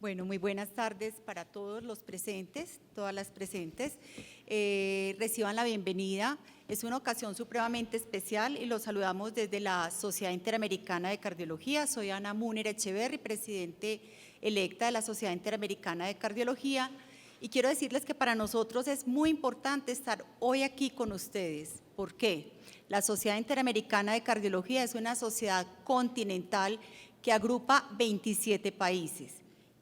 Bueno, muy buenas tardes para todos los presentes, todas las presentes. Reciban la bienvenida. Es una ocasión supremamente especial y los saludamos desde la Sociedad Interamericana de Cardiología. Soy Ana Múner Echeverri, presidente electa de la Sociedad Interamericana de Cardiología. Y quiero decirles que para nosotros es muy importante estar hoy aquí con ustedes. ¿Por qué? La Sociedad Interamericana de Cardiología es una sociedad continental que agrupa 27 países.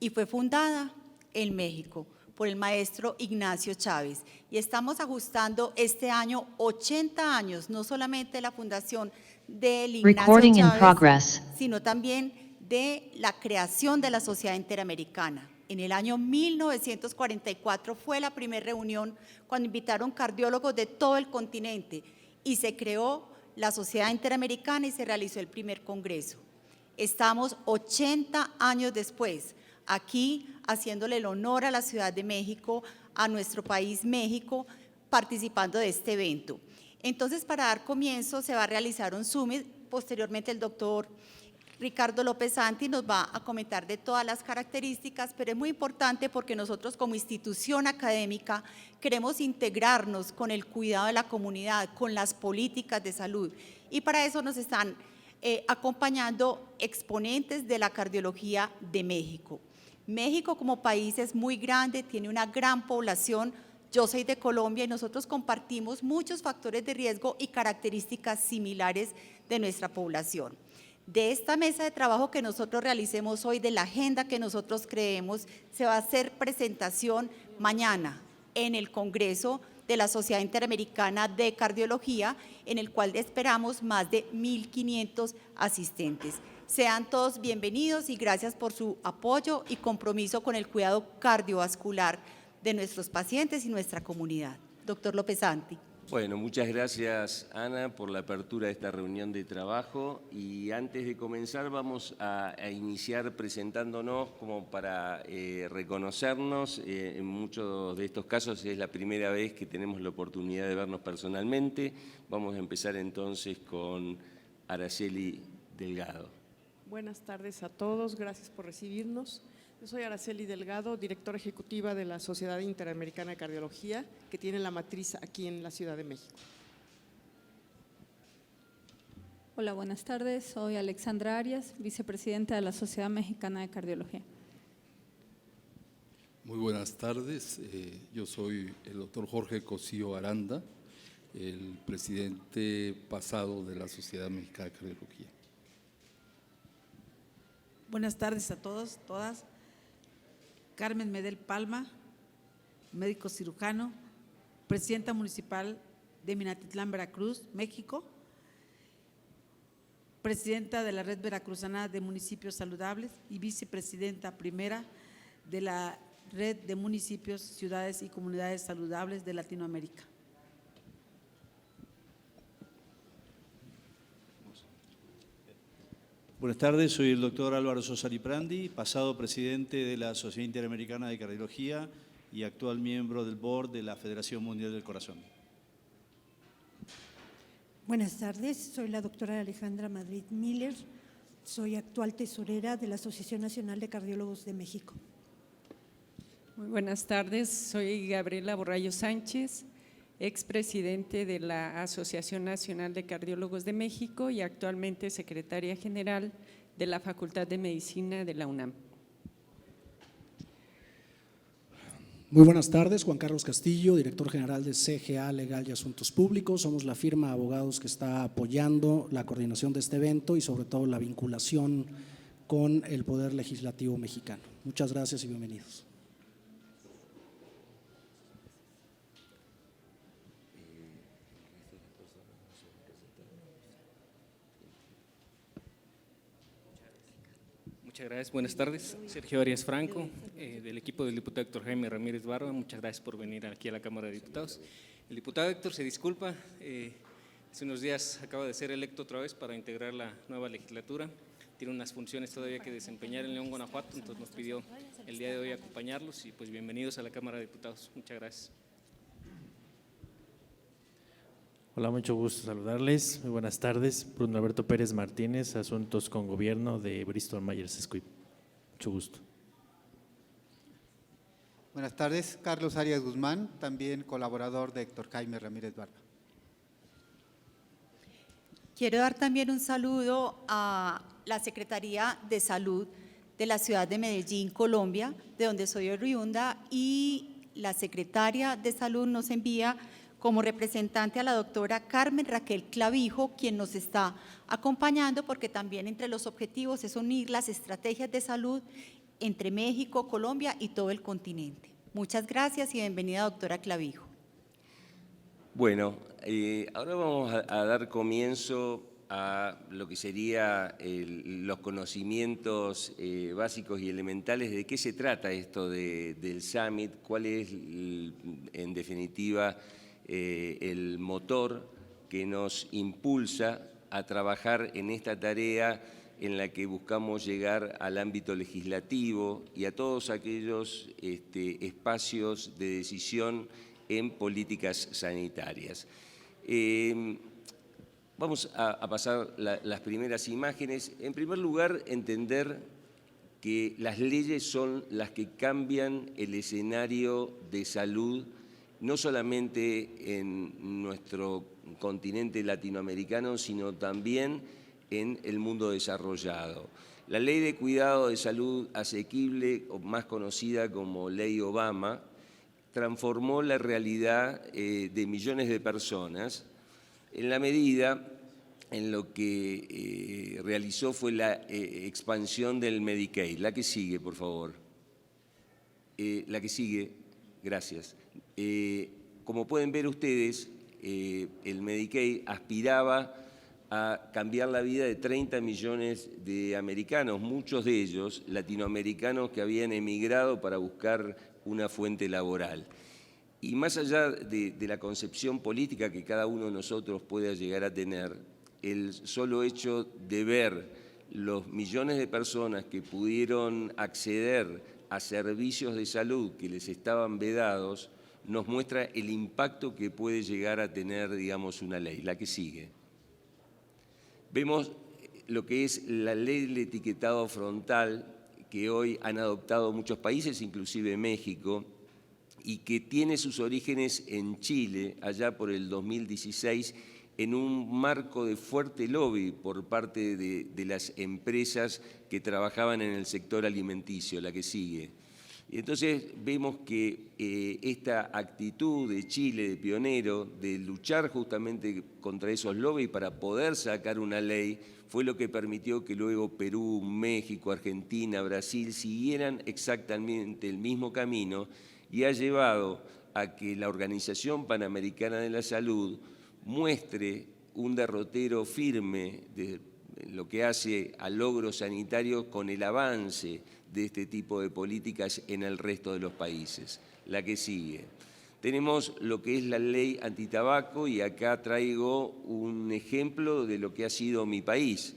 Y fue fundada en México por el maestro Ignacio Chávez. Y estamos ajustando este año 80 años, no solamente de la fundación del Ignacio Chávez, sino también de la creación de la Sociedad Interamericana. En el año 1944 fue la primera reunión cuando invitaron cardiólogos de todo el continente y se creó la Sociedad Interamericana y se realizó el primer congreso. Estamos 80 años después, aquí haciéndole el honor a la Ciudad de México, a nuestro país México, participando de este evento. Entonces, para dar comienzo, se va a realizar un summit. Posteriormente, el doctor Ricardo López Santi nos va a comentar de todas las características, pero es muy importante porque nosotros como institución académica queremos integrarnos con el cuidado de la comunidad, con las políticas de salud, y para eso nos están acompañando exponentes de la cardiología de México. México como país es muy grande, tiene una gran población. Yo soy de Colombia y nosotros compartimos muchos factores de riesgo y características similares de nuestra población. De esta mesa de trabajo que nosotros realicemos hoy, de la agenda que nosotros creemos, se va a hacer presentación mañana en el Congreso de la Sociedad Interamericana de Cardiología, en el cual esperamos más de 1.500 asistentes. Sean todos bienvenidos y gracias por su apoyo y compromiso con el cuidado cardiovascular de nuestros pacientes y nuestra comunidad. Doctor López Santi. Bueno, muchas gracias, Ana, por la apertura de esta reunión de trabajo. Y antes de comenzar vamos a iniciar presentándonos como para reconocernos. En muchos de estos casos es la primera vez que tenemos la oportunidad de vernos personalmente. Vamos a empezar entonces con Araceli Delgado. Buenas tardes a todos, gracias por recibirnos. Yo soy Araceli Delgado, directora ejecutiva de la Sociedad Interamericana de Cardiología, que tiene la matriz aquí en la Ciudad de México. Hola, buenas tardes. Soy Alexandra Arias, vicepresidenta de la Sociedad Mexicana de Cardiología. Muy buenas tardes. Yo soy el doctor Jorge Cosío Aranda, el presidente pasado de la Sociedad Mexicana de Cardiología. Buenas tardes a todos, todas. Carmen Medel Palma, médico cirujano, presidenta municipal de Minatitlán, Veracruz, México, presidenta de la Red Veracruzana de Municipios Saludables y vicepresidenta primera de la Red de Municipios, Ciudades y Comunidades Saludables de Latinoamérica. Buenas tardes, soy el doctor Álvaro Sosa Liprandi, pasado presidente de la Sociedad Interamericana de Cardiología y actual miembro del board de la Federación Mundial del Corazón. Buenas tardes, soy la doctora Alejandra Madrid Miller, soy actual tesorera de la Asociación Nacional de Cardiólogos de México. Muy buenas tardes, soy Gabriela Borrallo Sánchez, expresidente de la Asociación Nacional de Cardiólogos de México y actualmente secretaria general de la Facultad de Medicina de la UNAM. Muy buenas tardes, Juan Carlos Castillo, director general de CGA Legal y Asuntos Públicos. Somos la firma de abogados que está apoyando la coordinación de este evento y sobre todo la vinculación con el Poder Legislativo mexicano. Muchas gracias y bienvenidos. Muchas gracias, buenas tardes. Sergio Arias Franco, del equipo del diputado Héctor Jaime Ramírez Barba. Muchas gracias por venir aquí a la Cámara de Diputados. El diputado Héctor se disculpa, hace unos días acaba de ser electo otra vez para integrar la nueva legislatura. Tiene unas funciones todavía que desempeñar en León, Guanajuato, entonces nos pidió el día de hoy acompañarlos y pues bienvenidos a la Cámara de Diputados. Muchas gracias. Hola, mucho gusto saludarles. Muy buenas tardes. Bruno Alberto Pérez Martínez, Asuntos con Gobierno de Bristol Myers Squibb. Mucho gusto. Buenas tardes, Carlos Arias Guzmán, también colaborador de Héctor Jaime Ramírez Barba. Quiero dar también un saludo a la Secretaría de Salud de la ciudad de Medellín, Colombia, de donde soy oriunda, y la Secretaria de Salud nos envía como representante a la doctora Carmen Raquel Clavijo, quien nos está acompañando, porque también entre los objetivos es unir las estrategias de salud entre México, Colombia y todo el continente. Muchas gracias y bienvenida, doctora Clavijo. Bueno, ahora vamos a dar comienzo a lo que serían los conocimientos básicos y elementales de qué se trata esto del Summit, cuál es, en definitiva, el motor que nos impulsa a trabajar en esta tarea en la que buscamos llegar al ámbito legislativo y a todos aquellos espacios de decisión en políticas sanitarias. Vamos a pasar las primeras imágenes. En primer lugar, entender que las leyes son las que cambian el escenario de salud, no solamente en nuestro continente latinoamericano, sino también en el mundo desarrollado. La Ley de Cuidado de Salud Asequible, o más conocida como Ley Obama, transformó la realidad de millones de personas en la medida en lo que realizó fue la expansión del Medicaid. La que sigue, por favor. La que sigue, gracias. Como pueden ver ustedes, el Medicaid aspiraba a cambiar la vida de 30 millones de americanos, muchos de ellos latinoamericanos que habían emigrado para buscar una fuente laboral. Y más allá de la concepción política que cada uno de nosotros pueda llegar a tener, el solo hecho de ver los millones de personas que pudieron acceder a servicios de salud que les estaban vedados, nos muestra el impacto que puede llegar a tener, digamos, una ley. La que sigue. Vemos lo que es la ley del etiquetado frontal que hoy han adoptado muchos países, inclusive México, y que tiene sus orígenes en Chile, allá por el 2016, en un marco de fuerte lobby por parte de las empresas que trabajaban en el sector alimenticio. La que sigue. Y entonces vemos que esta actitud de Chile, de pionero, de luchar justamente contra esos lobbies para poder sacar una ley, fue lo que permitió que luego Perú, México, Argentina, Brasil siguieran exactamente el mismo camino y ha llevado a que la Organización Panamericana de la Salud muestre un derrotero firme de lo que hace al logro sanitario con el avance de este tipo de políticas en el resto de los países. La que sigue. Tenemos lo que es la ley antitabaco y acá traigo un ejemplo de lo que ha sido mi país.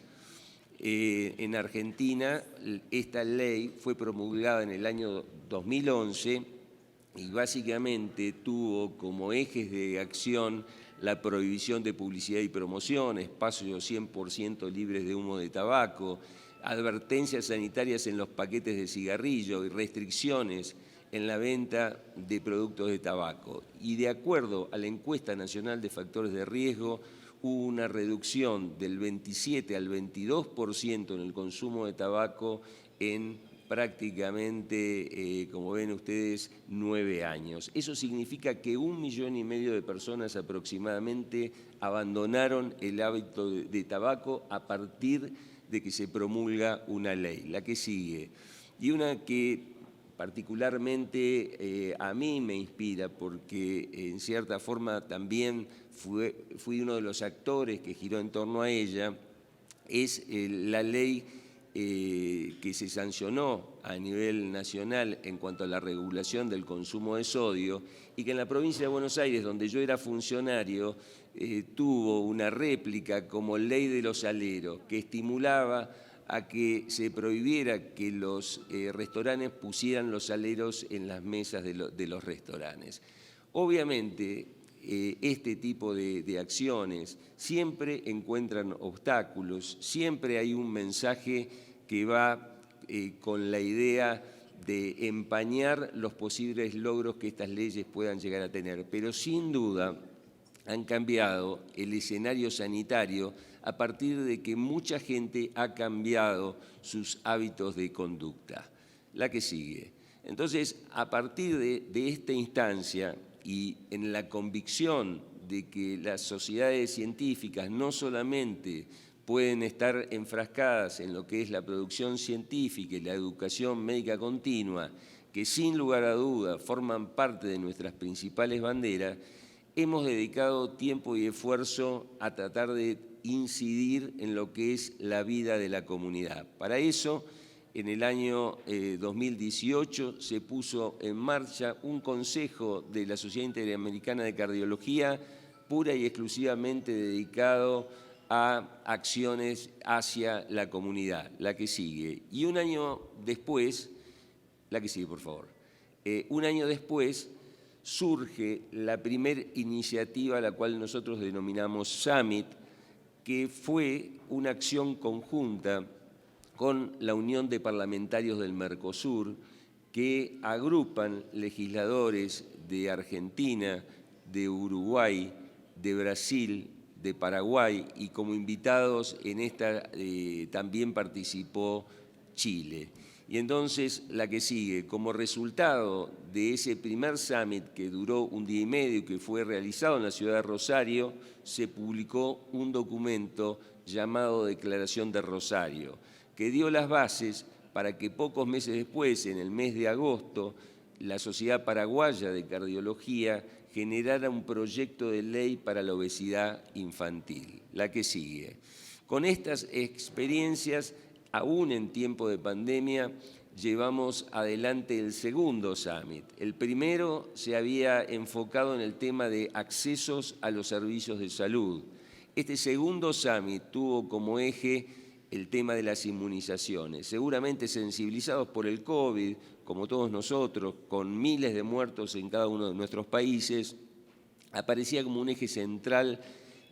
En Argentina esta ley fue promulgada en el año 2011 y básicamente tuvo como ejes de acción la prohibición de publicidad y promoción, espacios 100% libres de humo de tabaco, advertencias sanitarias en los paquetes de cigarrillo y restricciones en la venta de productos de tabaco. Y de acuerdo a la encuesta nacional de factores de riesgo, hubo una reducción del 27 al 22% en el consumo de tabaco en prácticamente, como ven ustedes, 9 años. Eso significa que 1,5 millones de personas aproximadamente abandonaron el hábito de tabaco a partir de que se promulga una ley. La que sigue. Y una que particularmente a mí me inspira porque en cierta forma también fui uno de los actores que giró en torno a ella, es la ley que se sancionó a nivel nacional en cuanto a la regulación del consumo de sodio y que en la provincia de Buenos Aires, donde yo era funcionario, tuvo una réplica como ley de los aleros que estimulaba a que se prohibiera que los restaurantes pusieran los aleros en las mesas de los restaurantes. Obviamente, este tipo de acciones siempre encuentran obstáculos, siempre hay un mensaje que va con la idea de empañar los posibles logros que estas leyes puedan llegar a tener, pero sin duda han cambiado el escenario sanitario a partir de que mucha gente ha cambiado sus hábitos de conducta. La que sigue. Entonces, a partir de esta instancia y en la convicción de que las sociedades científicas no solamente pueden estar enfrascadas en lo que es la producción científica y la educación médica continua, que sin lugar a duda forman parte de nuestras principales banderas, hemos dedicado tiempo y esfuerzo a tratar de incidir en lo que es la vida de la comunidad. Para eso, en el año 2018 se puso en marcha un consejo de la Sociedad Interamericana de Cardiología pura y exclusivamente dedicado a acciones hacia la comunidad, la que sigue. Y un año después, la que sigue, por favor. Un año después surge la primera iniciativa, la cual nosotros denominamos Summit, que fue una acción conjunta con la Unión de Parlamentarios del Mercosur, que agrupan legisladores de Argentina, de Uruguay, de Brasil, de Paraguay, y como invitados en esta también participó Chile. Y entonces la que sigue, como resultado de ese primer summit que duró un día y medio y que fue realizado en la ciudad de Rosario, se publicó un documento llamado Declaración de Rosario, que dio las bases para que pocos meses después, en el mes de agosto, la Sociedad Paraguaya de Cardiología generara un proyecto de ley para la obesidad infantil, la que sigue. Con estas experiencias, aún en tiempo de pandemia, llevamos adelante el segundo summit. El primero se había enfocado en el tema de accesos a los servicios de salud. Este segundo summit tuvo como eje el tema de las inmunizaciones, seguramente sensibilizados por el COVID, como todos nosotros, con miles de muertos en cada uno de nuestros países, aparecía como un eje central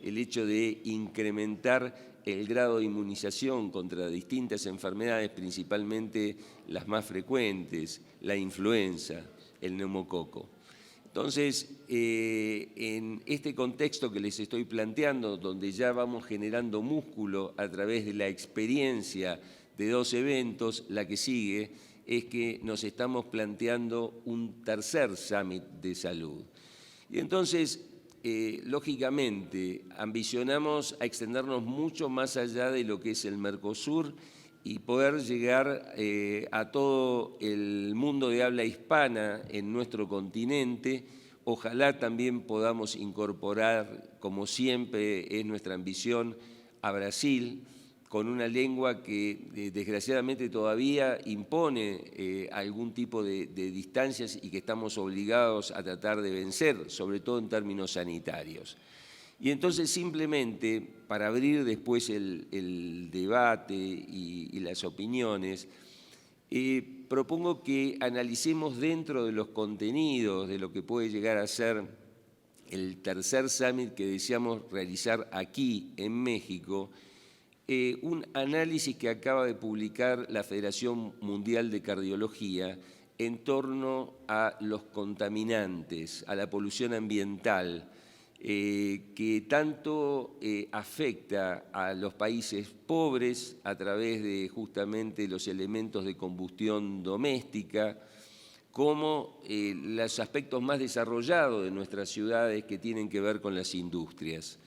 el hecho de incrementar el grado de inmunización contra distintas enfermedades, principalmente las más frecuentes, la influenza, el neumococo. Entonces, en este contexto que les estoy planteando, donde ya vamos generando músculo a través de la experiencia de 2 eventos, la que sigue es que nos estamos planteando un tercer summit de salud. Y entonces, lógicamente, ambicionamos a extendernos mucho más allá de lo que es el Mercosur y poder llegar a todo el mundo de habla hispana en nuestro continente. Ojalá también podamos incorporar, como siempre es nuestra ambición, a Brasil, con una lengua que desgraciadamente todavía impone algún tipo de distancias y que estamos obligados a tratar de vencer, sobre todo en términos sanitarios. Y entonces simplemente, para abrir después el debate y las opiniones, propongo que analicemos dentro de los contenidos de lo que puede llegar a ser el tercer summit que deseamos realizar aquí en México, un análisis que acaba de publicar la Federación Mundial de Cardiología en torno a los contaminantes, a la polución ambiental, que tanto afecta a los países pobres a través de justamente los elementos de combustión doméstica, como los aspectos más desarrollados de nuestras ciudades que tienen que ver con las industrias.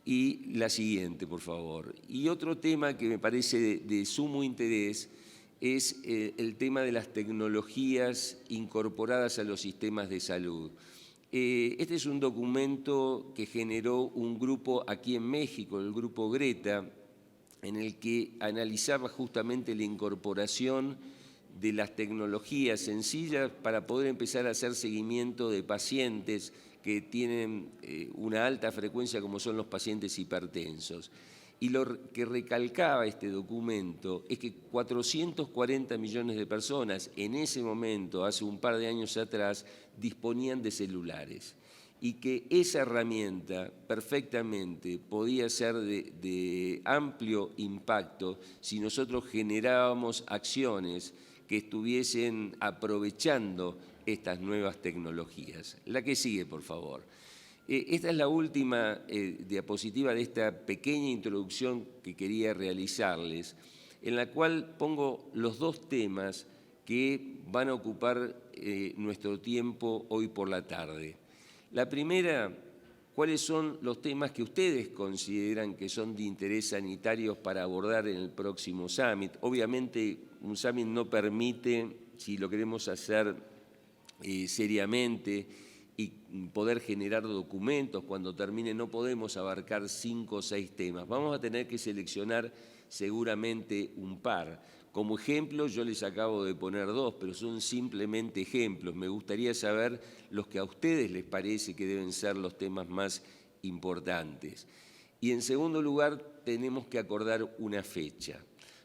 Y la siguiente, por favor. Y otro tema que me parece de sumo interés es el tema de las tecnologías incorporadas a los sistemas de salud. Este es un documento que generó un grupo aquí en México, el Grupo Greta, en el que analizaba justamente la incorporación de las tecnologías sencillas para poder empezar a hacer seguimiento de pacientes que tienen una alta frecuencia como son los pacientes hipertensos. Y lo que recalcaba este documento es que 440 millones de personas en ese momento, hace un par de años atrás, disponían de celulares y que esa herramienta perfectamente podía ser de amplio impacto si nosotros generábamos acciones que estuviesen aprovechando estas nuevas tecnologías. La que sigue, por favor. Esta es la última diapositiva de esta pequeña introducción que quería realizarles, en la cual pongo los dos temas que van a ocupar nuestro tiempo hoy por la tarde. La primera, ¿cuáles son los temas que ustedes consideran que son de interés sanitario para abordar en el próximo Summit? Obviamente, un Summit no permite, si lo queremos hacer seriamente y poder generar documentos, cuando termine no podemos abarcar 5 o 6 temas. Vamos a tener que seleccionar seguramente un par. Como ejemplo, yo les acabo de poner 2, pero son simplemente ejemplos. Me gustaría saber los que a ustedes les parece que deben ser los temas más importantes. Y en segundo lugar, tenemos que acordar una fecha.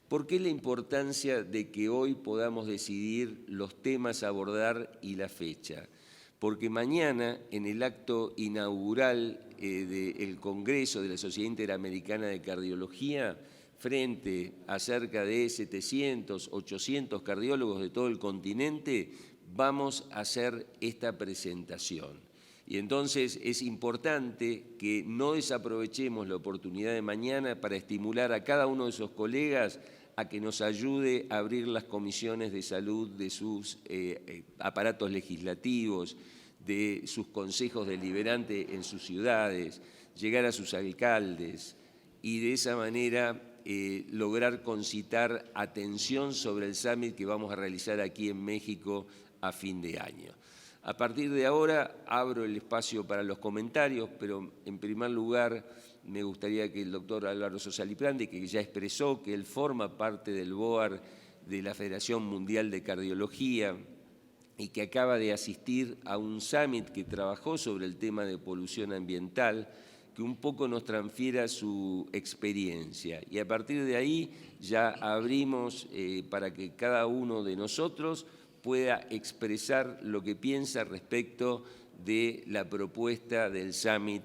¿Por qué la importancia de que hoy podamos decidir los temas a abordar y la fecha? Porque mañana, en el acto inaugural del Congreso de la Sociedad Interamericana de Cardiología, frente a cerca de 700, 800 cardiólogos de todo el continente, vamos a hacer esta presentación. Y entonces es importante que no desaprovechemos la oportunidad de mañana para estimular a cada uno de esos colegas a que nos ayude a abrir las comisiones de salud de sus aparatos legislativos, de sus consejos deliberantes en sus ciudades, llegar a sus alcaldes y de esa manera lograr concitar atención sobre el Summit que vamos a realizar aquí en México a fin de año. A partir de ahora abro el espacio para los comentarios, pero en primer lugar me gustaría que el doctor Álvaro Sosa Liprandi, que ya expresó que él forma parte del BOAR de la Federación Mundial de Cardiología y que acaba de asistir a un summit que trabajó sobre el tema de polución ambiental, que un poco nos transfiera su experiencia. Y a partir de ahí ya abrimos para que cada uno de nosotros pueda expresar lo que piensa respecto de la propuesta del Summit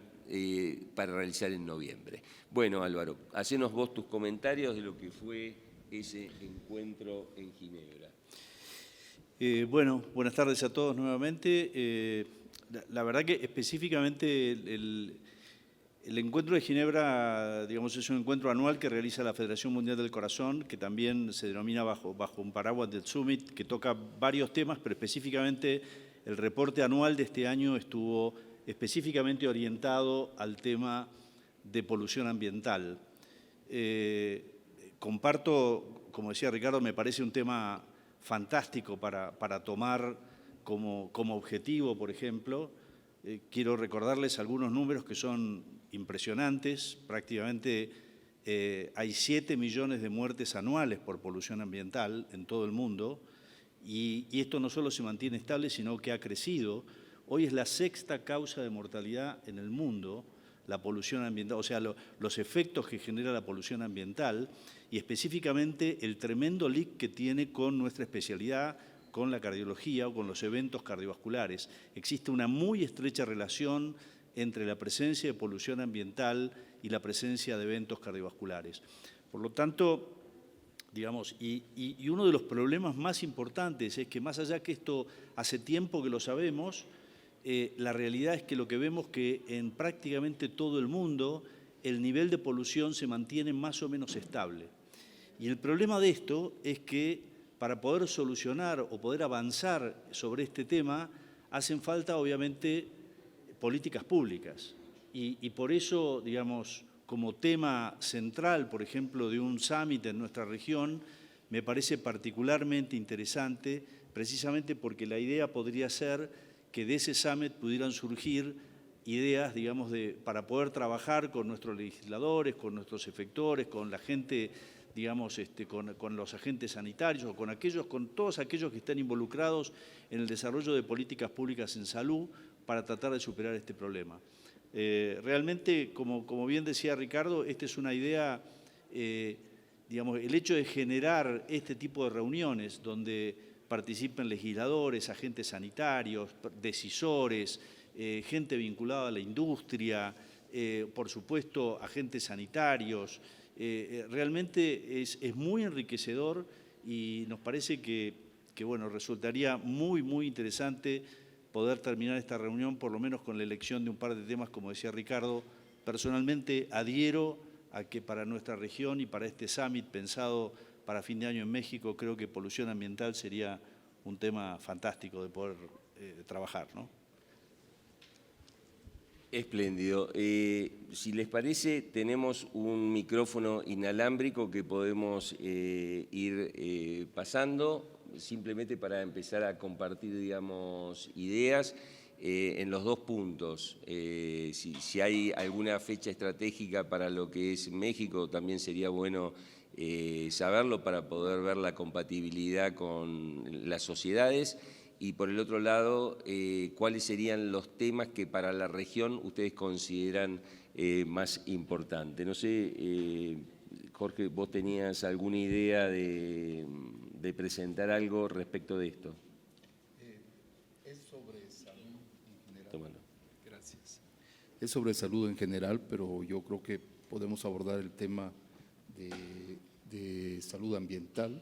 para realizar en noviembre. Bueno, Álvaro, hacenos vos tus comentarios de lo que fue ese encuentro en Ginebra. Bueno, buenas tardes a todos nuevamente. La verdad que específicamente el encuentro de Ginebra, digamos, es un encuentro anual que realiza la Federación Mundial del Corazón, que también se denomina bajo un paraguas del Summit, que toca varios temas, pero específicamente el reporte anual de este año estuvo específicamente orientado al tema de polución ambiental. Comparto, como decía Ricardo, me parece un tema fantástico para tomar como objetivo, por ejemplo. Quiero recordarles algunos números que son impresionantes. Prácticamente hay 7 millones de muertes anuales por polución ambiental en todo el mundo y esto no solo se mantiene estable, sino que ha crecido. Hoy es la 6ª causa de mortalidad en el mundo, la polución ambiental, o sea, los efectos que genera la polución ambiental y específicamente el tremendo link que tiene con nuestra especialidad, con la cardiología o con los eventos cardiovasculares. Existe una muy estrecha relación entre la presencia de polución ambiental y la presencia de eventos cardiovasculares. Por lo tanto, digamos, y uno de los problemas más importantes es que más allá que esto hace tiempo que lo sabemos, la realidad es que lo que vemos que en prácticamente todo el mundo el nivel de polución se mantiene más o menos estable. Y el problema de esto es que para poder solucionar o poder avanzar sobre este tema hacen falta obviamente políticas públicas. Y por eso, digamos, como tema central, por ejemplo, de un summit en nuestra región, me parece particularmente interesante, precisamente porque la idea podría ser que de ese summit pudieran surgir ideas, digamos, para poder trabajar con nuestros legisladores, con nuestros efectores, con la gente, digamos, con los agentes sanitarios o con todos aquellos que están involucrados en el desarrollo de políticas públicas en salud para tratar de superar este problema. Realmente, como bien decía Ricardo, esta es una idea, digamos, el hecho de generar este tipo de reuniones donde participen legisladores, agentes sanitarios, decisores, gente vinculada a la industria, por supuesto, agentes sanitarios. Realmente es muy enriquecedor y nos parece que que bueno, resultaría muy interesante poder terminar esta reunión por lo menos con la elección de un par de temas, como decía Ricardo. Personalmente adhiero a que para nuestra región y para este summit pensado para fin de año en México, creo que polución ambiental sería un tema fantástico de poder trabajar, ¿no? Espléndido. Si les parece, tenemos un micrófono inalámbrico que podemos ir pasando, simplemente para empezar a compartir, digamos, ideas en los dos puntos. Si hay alguna fecha estratégica para lo que es México, también sería bueno saberlo para poder ver la compatibilidad con las sociedades. Y por el otro lado, ¿cuáles serían los temas que para la región ustedes consideran más importantes? No sé, Jorge, ¿vos tenías alguna idea de presentar algo respecto de esto? Es sobre salud en general. Tómalo. Gracias. Es sobre salud en general, pero yo creo que podemos abordar el tema de salud ambiental.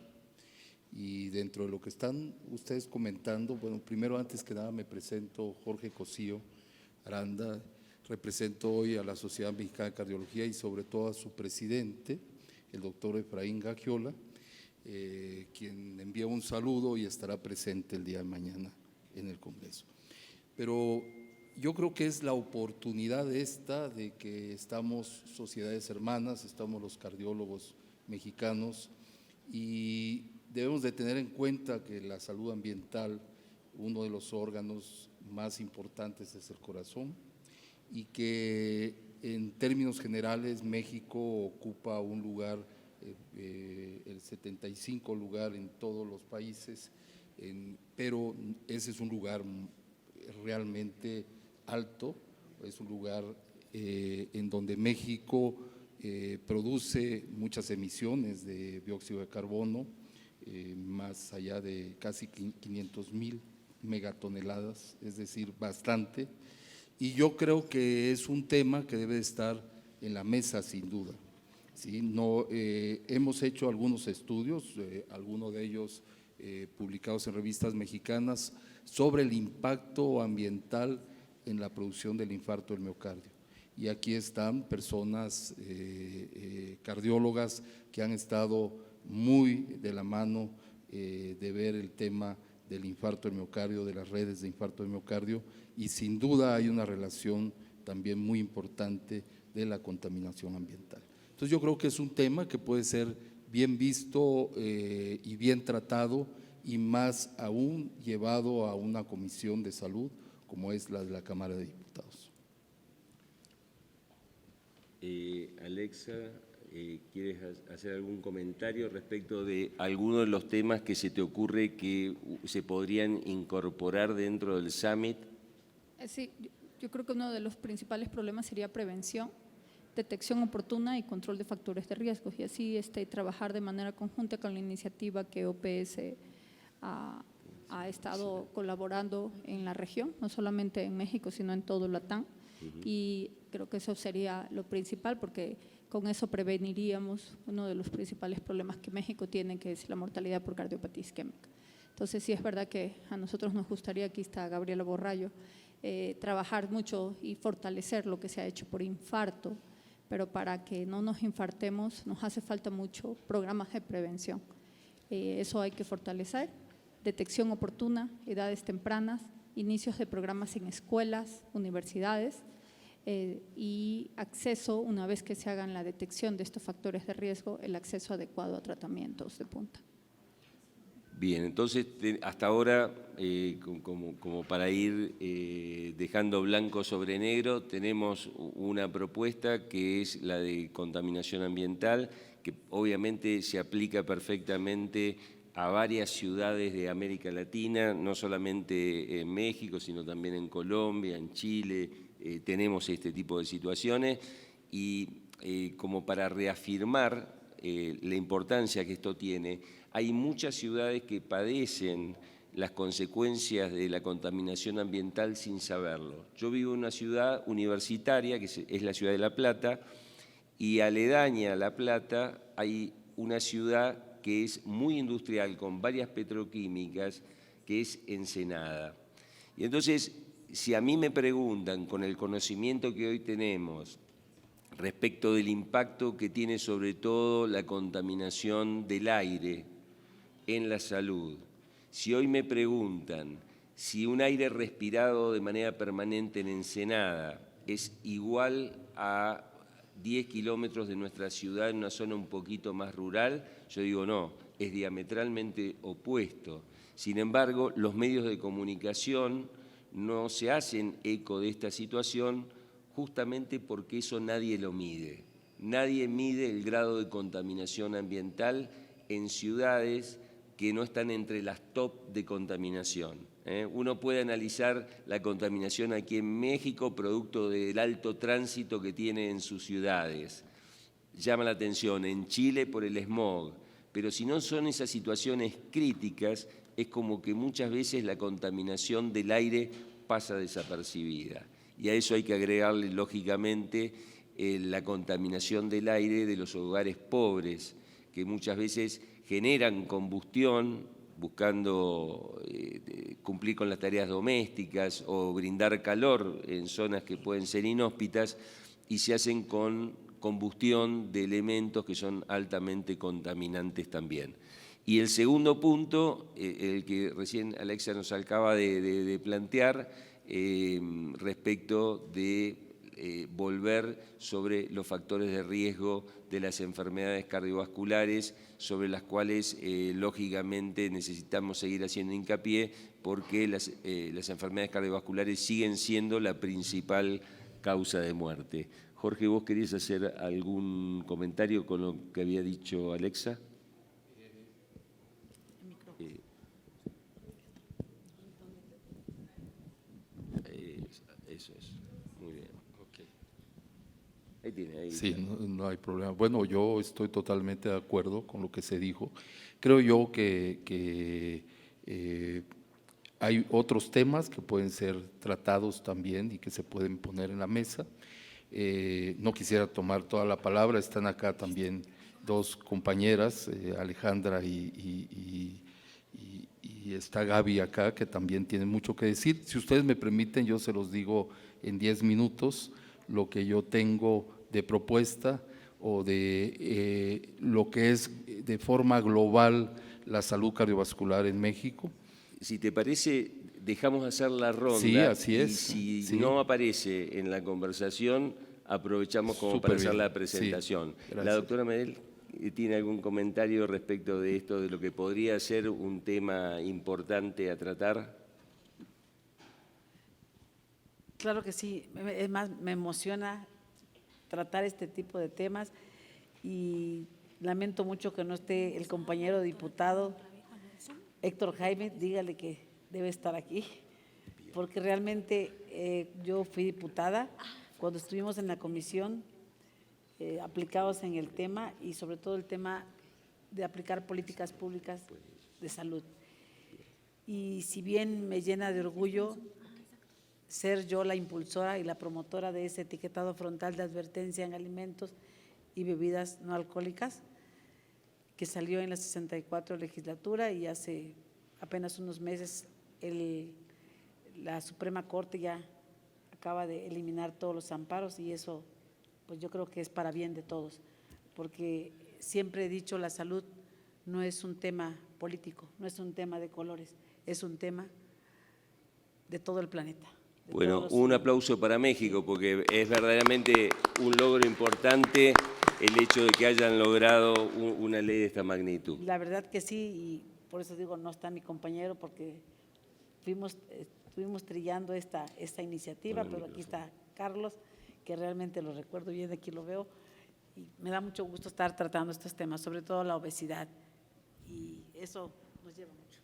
Y dentro de lo que están ustedes comentando, bueno, primero, antes que nada, me presento, Jorge Cosío Aranda, represento hoy a la Sociedad Mexicana de Cardiología y sobre todo a su presidente, el doctor Efraín Gagiola, quien envía un saludo y estará presente el día de mañana en el Congreso. Pero yo creo que es la oportunidad esta de que estamos sociedades hermanas, estamos los cardiólogos mexicanos y debemos de tener en cuenta que la salud ambiental, uno de los órganos más importantes es el corazón y que en términos generales México ocupa un lugar, el 75 lugar en todos los países, pero ese es un lugar realmente alto, es un lugar en donde México produce muchas emisiones de dióxido de carbono, más allá de casi 500,000 megatoneladas, es decir, bastante. Y yo creo que es un tema que debe estar en la mesa sin duda. ¿Sí? No, hemos hecho algunos estudios, algunos de ellos publicados en revistas mexicanas, sobre el impacto ambiental en la producción del infarto del miocardio. Y aquí están personas cardiólogas que han estado muy de la mano de ver el tema del infarto del miocardio, de las redes de infarto del miocardio, y sin duda hay una relación también muy importante de la contaminación ambiental. Entonces yo creo que es un tema que puede ser bien visto y bien tratado, y más aún llevado a una comisión de salud como es la de la Cámara de Diputados. Alexa, ¿quieres hacer algún comentario respecto de alguno de los temas que se te ocurre que se podrían incorporar dentro del summit? Sí, yo creo que uno de los principales problemas sería prevención, detección oportuna y control de factores de riesgo, y así trabajar de manera conjunta con la iniciativa que OPS ha estado colaborando en la región, no solamente en México, sino en todo Latam. Y creo que eso sería lo principal, porque con eso preveniríamos uno de los principales problemas que México tiene, que es la mortalidad por cardiopatía isquémica. Entonces, sí es verdad que a nosotros nos gustaría, aquí está Gabriela Borrallo, trabajar mucho y fortalecer lo que se ha hecho por infarto, pero para que no nos infartemos nos hace falta mucho programas de prevención. Eso hay que fortalecer, detección oportuna, edades tempranas, inicios de programas en escuelas, universidades, y acceso, una vez que se hagan la detección de estos factores de riesgo, el acceso adecuado a tratamientos de punta. Bien, entonces hasta ahora, como para ir dejando blanco sobre negro, tenemos una propuesta que es la de contaminación ambiental, que obviamente se aplica perfectamente a varias ciudades de América Latina, no solamente en México, sino también en Colombia, en Chile. Tenemos este tipo de situaciones y como para reafirmar la importancia que esto tiene, hay muchas ciudades que padecen las consecuencias de la contaminación ambiental sin saberlo. Yo vivo en una ciudad universitaria, que es la ciudad de La Plata, y aledaña a La Plata hay una ciudad que es muy industrial, con varias petroquímicas, que es Ensenada. Y entonces, si a mí me preguntan, con el conocimiento que hoy tenemos, respecto del impacto que tiene sobre todo la contaminación del aire en la salud, si hoy me preguntan si un aire respirado de manera permanente en Ensenada es igual a 10 kilómetros de nuestra ciudad en una zona un poquito más rural, yo digo no, es diametralmente opuesto. Sin embargo, los medios de comunicación no se hacen eco de esta situación justamente porque eso nadie lo mide. Nadie mide el grado de contaminación ambiental en ciudades que no están entre las top de contaminación. Uno puede analizar la contaminación aquí en México producto del alto tránsito que tiene en sus ciudades. Llama la atención en Chile por el smog, pero si no son esas situaciones críticas, es como que muchas veces la contaminación del aire pasa desapercibida. Y a eso hay que agregarle, lógicamente, la contaminación del aire de los hogares pobres, que muchas veces generan combustión buscando cumplir con las tareas domésticas o brindar calor en zonas que pueden ser inhóspitas y se hacen con combustión de elementos que son altamente contaminantes también. Y el segundo punto, el que recién Alexa nos acaba de plantear, respecto de volver sobre los factores de riesgo de las enfermedades cardiovasculares, sobre las cuales lógicamente necesitamos seguir haciendo hincapié porque las enfermedades cardiovasculares siguen siendo la principal causa de muerte. Jorge, ¿vos querías hacer algún comentario con lo que había dicho Alexa? Eso es, muy bien, ok. Ahí tiene, ahí. Sí, no hay problema. Bueno, yo estoy totalmente de acuerdo con lo que se dijo. Creo yo que hay otros temas que pueden ser tratados también y que se pueden poner en la mesa. No quisiera tomar toda la palabra, están acá también dos compañeras, Alejandra y está Gaby acá, que también tienen mucho que decir. Si ustedes me permiten, yo se los digo en 10 minutos lo que yo tengo de propuesta o de lo que es de forma global la salud cardiovascular en México. Si te parece, dejamos hacer la ronda. Sí, así es. Y si sí. no aparece en la conversación, aprovechamos como Súper para hacer bien. la presentación. Sí, gracias. La doctora Medel tiene algún comentario respecto de esto, de lo que podría ser un tema importante a tratar. Claro que sí, es más, me emociona tratar este tipo de temas y lamento mucho que no esté el compañero diputado Héctor Jaime, dígale que debe estar aquí, porque realmente yo fui diputada cuando estuvimos en la comisión aplicados en el tema y sobre todo el tema de aplicar políticas públicas de salud. Y si bien me llena de orgullo ser yo la impulsora y la promotora de ese etiquetado frontal de advertencia en alimentos y bebidas no alcohólicas, que salió en la 64 legislatura y hace apenas unos meses la Suprema Corte ya acaba de eliminar todos los amparos y eso pues yo creo que es para bien de todos, porque siempre he dicho la salud no es un tema político, no es un tema de colores, es un tema de todo el planeta. Bueno, un aplauso para México, porque es verdaderamente un logro importante el hecho de que hayan logrado una ley de esta magnitud. La verdad que sí, y por eso digo, no está mi compañero, porque estuvimos trillando esta iniciativa, pero aquí está Carlos, que realmente lo recuerdo bien, aquí lo veo, y me da mucho gusto estar tratando estos temas, sobre todo la obesidad, y eso nos lleva mucho.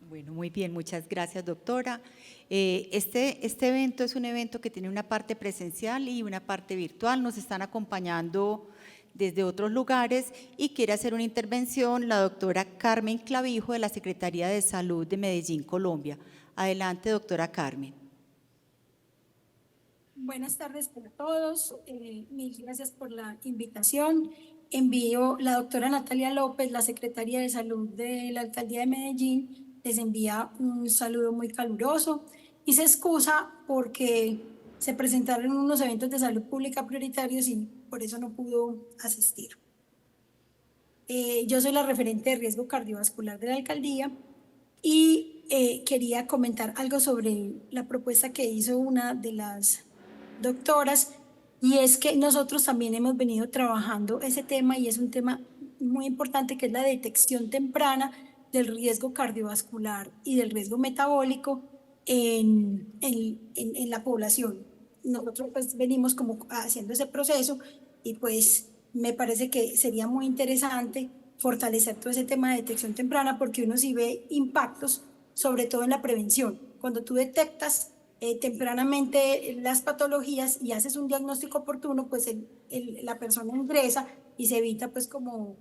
Bueno, muy bien, muchas gracias, doctora. Este evento es un evento que tiene una parte presencial y una parte virtual. Nos están acompañando desde otros lugares y quiere hacer una intervención la doctora Carmen Clavijo de la Secretaría de Salud de Medellín, Colombia. Adelante, doctora Carmen. Buenas tardes para todos, mil gracias por la invitación envío, la doctora Natalia López, la secretaria de Salud de la Alcaldía de Medellín, les envía un saludo muy caluroso y se excusa porque se presentaron unos eventos de salud pública prioritarios y por eso no pudo asistir. Yo soy la referente de riesgo cardiovascular de la alcaldía y quería comentar algo sobre la propuesta que hizo una de las doctoras, y es que nosotros también hemos venido trabajando ese tema y es un tema muy importante, que es la detección temprana del riesgo cardiovascular y del riesgo metabólico en la población. Nosotros pues venimos como haciendo ese proceso y pues me parece que sería muy interesante fortalecer todo ese tema de detección temprana, porque uno sí ve impactos, sobre todo en la prevención. Cuando tú detectas tempranamente las patologías y haces un diagnóstico oportuno, pues la persona ingresa y se evita pues como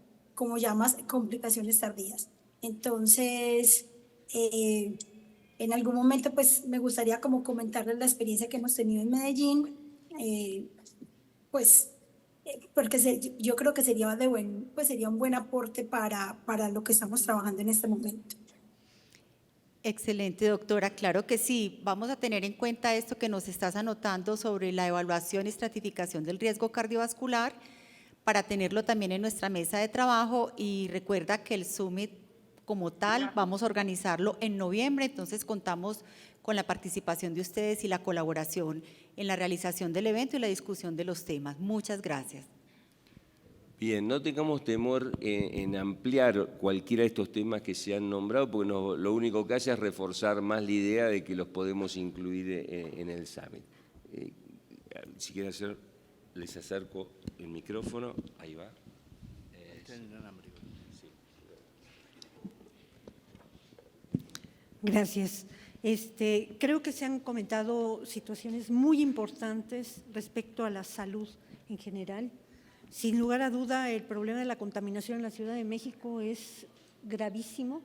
llamas complicaciones tardías. Entonces, en algún momento pues me gustaría como comentarles la experiencia que hemos tenido en Medellín, porque yo creo que sería sería un buen aporte para lo que estamos trabajando en este momento. Excelente, doctora. Claro que sí. Vamos a tener en cuenta esto que nos estás anotando sobre la evaluación y estratificación del riesgo cardiovascular para tenerlo también en nuestra mesa de trabajo. Y recuerda que el Summit como tal vamos a organizarlo en noviembre, entonces contamos con la participación de ustedes y la colaboración en la realización del evento y la discusión de los temas. Muchas gracias. Bien, no tengamos temor en ampliar cualquiera de estos temas que se han nombrado, porque lo único que hace es reforzar más la idea de que los podemos incluir en el Summit. Si quieren hacer, les acerco el micrófono. Ahí va. Gracias. Creo que se han comentado situaciones muy importantes respecto a la salud en general. Sin lugar a duda, el problema de la contaminación en la Ciudad de México es gravísimo.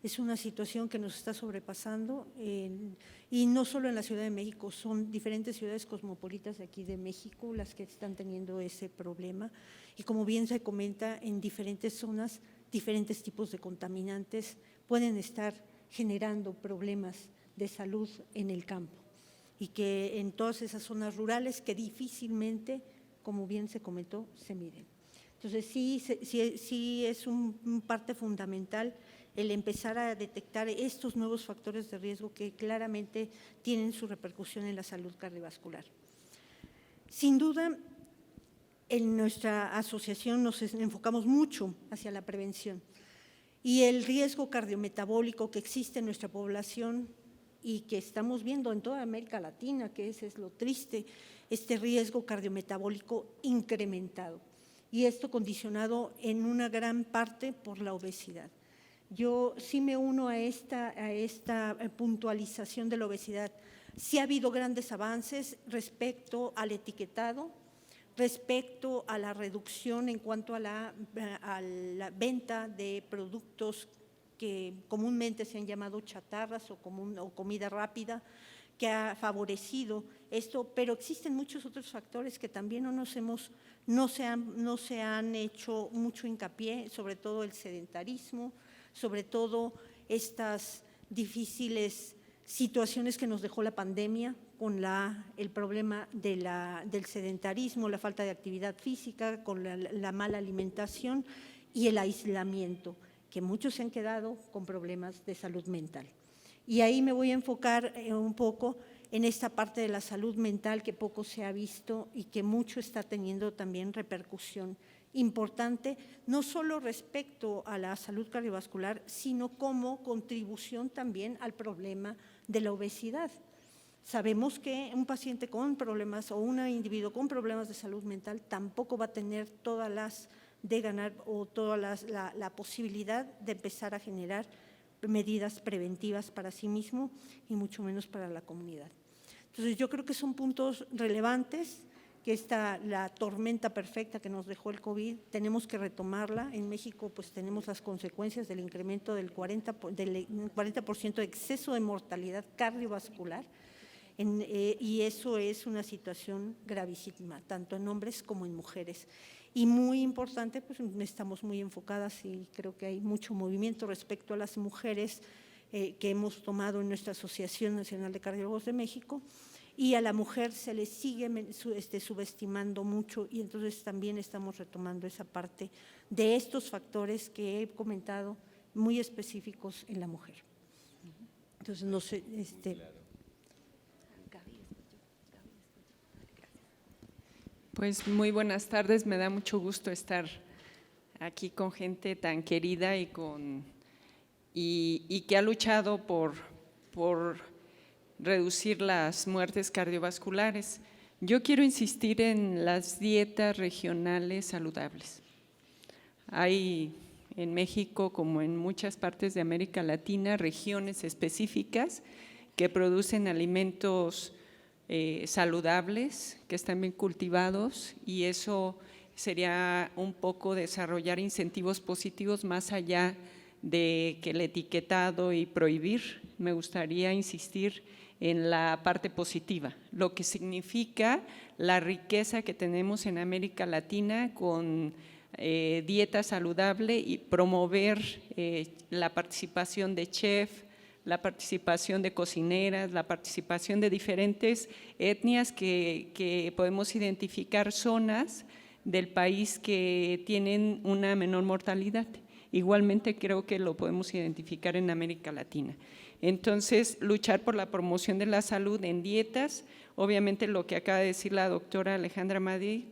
Es una situación que nos está sobrepasando y no solo en la Ciudad de México, son diferentes ciudades cosmopolitas de aquí de México las que están teniendo ese problema. Y como bien se comenta, en diferentes zonas, diferentes tipos de contaminantes pueden estar generando problemas de salud en el campo y que en todas esas zonas rurales que difícilmente, como bien se comentó, se miden. Entonces sí es un parte fundamental el empezar a detectar estos nuevos factores de riesgo que claramente tienen su repercusión en la salud cardiovascular. Sin duda, en nuestra asociación nos enfocamos mucho hacia la prevención y el riesgo cardiometabólico que existe en nuestra población y que estamos viendo en toda América Latina, que ese es lo triste, este riesgo cardiometabólico incrementado, y esto condicionado en una gran parte por la obesidad. Yo sí me uno a esta puntualización de la obesidad. Sí ha habido grandes avances respecto al etiquetado, respecto a la reducción en cuanto a la venta de productos que comúnmente se han llamado chatarras o comida rápida, que ha favorecido esto, pero existen muchos otros factores que también no se han hecho mucho hincapié, sobre todo el sedentarismo, sobre todo estas difíciles situaciones que nos dejó la pandemia con el problema del sedentarismo, la falta de actividad física, con la mala alimentación y el aislamiento, que muchos se han quedado con problemas de salud mental. Y ahí me voy a enfocar un poco en esta parte de la salud mental que poco se ha visto y que mucho está teniendo también repercusión importante, no solo respecto a la salud cardiovascular, sino como contribución también al problema de la obesidad. Sabemos que un paciente con problemas o un individuo con problemas de salud mental tampoco va a tener todas las de ganar o toda la posibilidad de empezar a generar medidas preventivas para sí mismo y mucho menos para la comunidad. Entonces yo creo que son puntos relevantes, que la tormenta perfecta que nos dejó el COVID, tenemos que retomarla. En México pues tenemos las consecuencias del incremento del 40% de exceso de mortalidad cardiovascular, y eso es una situación gravísima, tanto en hombres como en mujeres. Y muy importante, pues estamos muy enfocadas y creo que hay mucho movimiento respecto a las mujeres que hemos tomado en nuestra Asociación Nacional de Cardiólogos de México, y a la mujer se le sigue subestimando mucho, y entonces también estamos retomando esa parte de estos factores que he comentado muy específicos en la mujer. Entonces, no sé, Pues muy buenas tardes, me da mucho gusto estar aquí con gente tan querida y que ha luchado por reducir las muertes cardiovasculares. Yo quiero insistir en las dietas regionales saludables. Hay en México, como en muchas partes de América Latina, regiones específicas que producen alimentos saludables, que están bien cultivados, y eso sería un poco desarrollar incentivos positivos más allá de que el etiquetado y prohibir. Me gustaría insistir en la parte positiva, lo que significa la riqueza que tenemos en América Latina con dieta saludable y promover la participación de chef, la participación de cocineras, la participación de diferentes etnias que podemos identificar zonas del país que tienen una menor mortalidad. Igualmente creo que lo podemos identificar en América Latina. Entonces, luchar por la promoción de la salud en dietas, obviamente lo que acaba de decir la doctora Alejandra Madrid,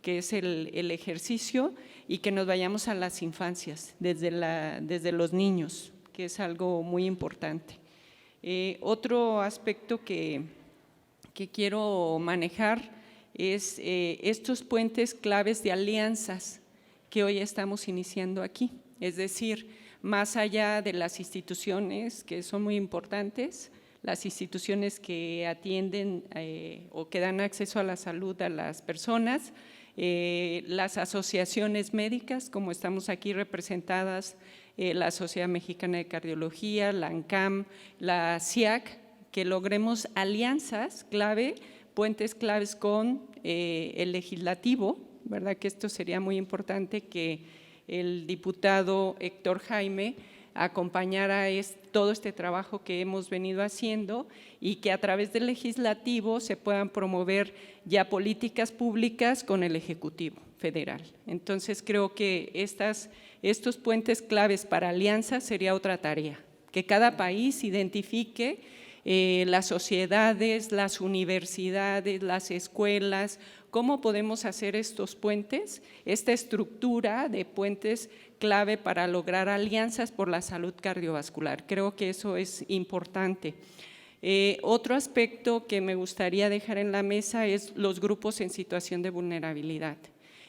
que es el ejercicio, y que nos vayamos a las infancias, desde los niños, que es algo muy importante. Otro aspecto que quiero manejar es estos puentes claves de alianzas que hoy estamos iniciando aquí, es decir, más allá de las instituciones que son muy importantes, las instituciones que atienden o que dan acceso a la salud a las personas, las asociaciones médicas, como estamos aquí representadas, la Sociedad Mexicana de Cardiología, la ANCAM, la CIAC, que logremos alianzas clave, puentes claves con el legislativo, ¿verdad? Que esto sería muy importante, que el diputado Héctor Jaime acompañara todo este trabajo que hemos venido haciendo, y que a través del legislativo se puedan promover ya políticas públicas con el Ejecutivo Federal. Entonces creo que estos puentes claves para alianzas sería otra tarea, que cada país identifique las sociedades, las universidades, las escuelas, cómo podemos hacer estos puentes, esta estructura de puentes clave para lograr alianzas por la salud cardiovascular. Creo que eso es importante. Otro aspecto que me gustaría dejar en la mesa es los grupos en situación de vulnerabilidad.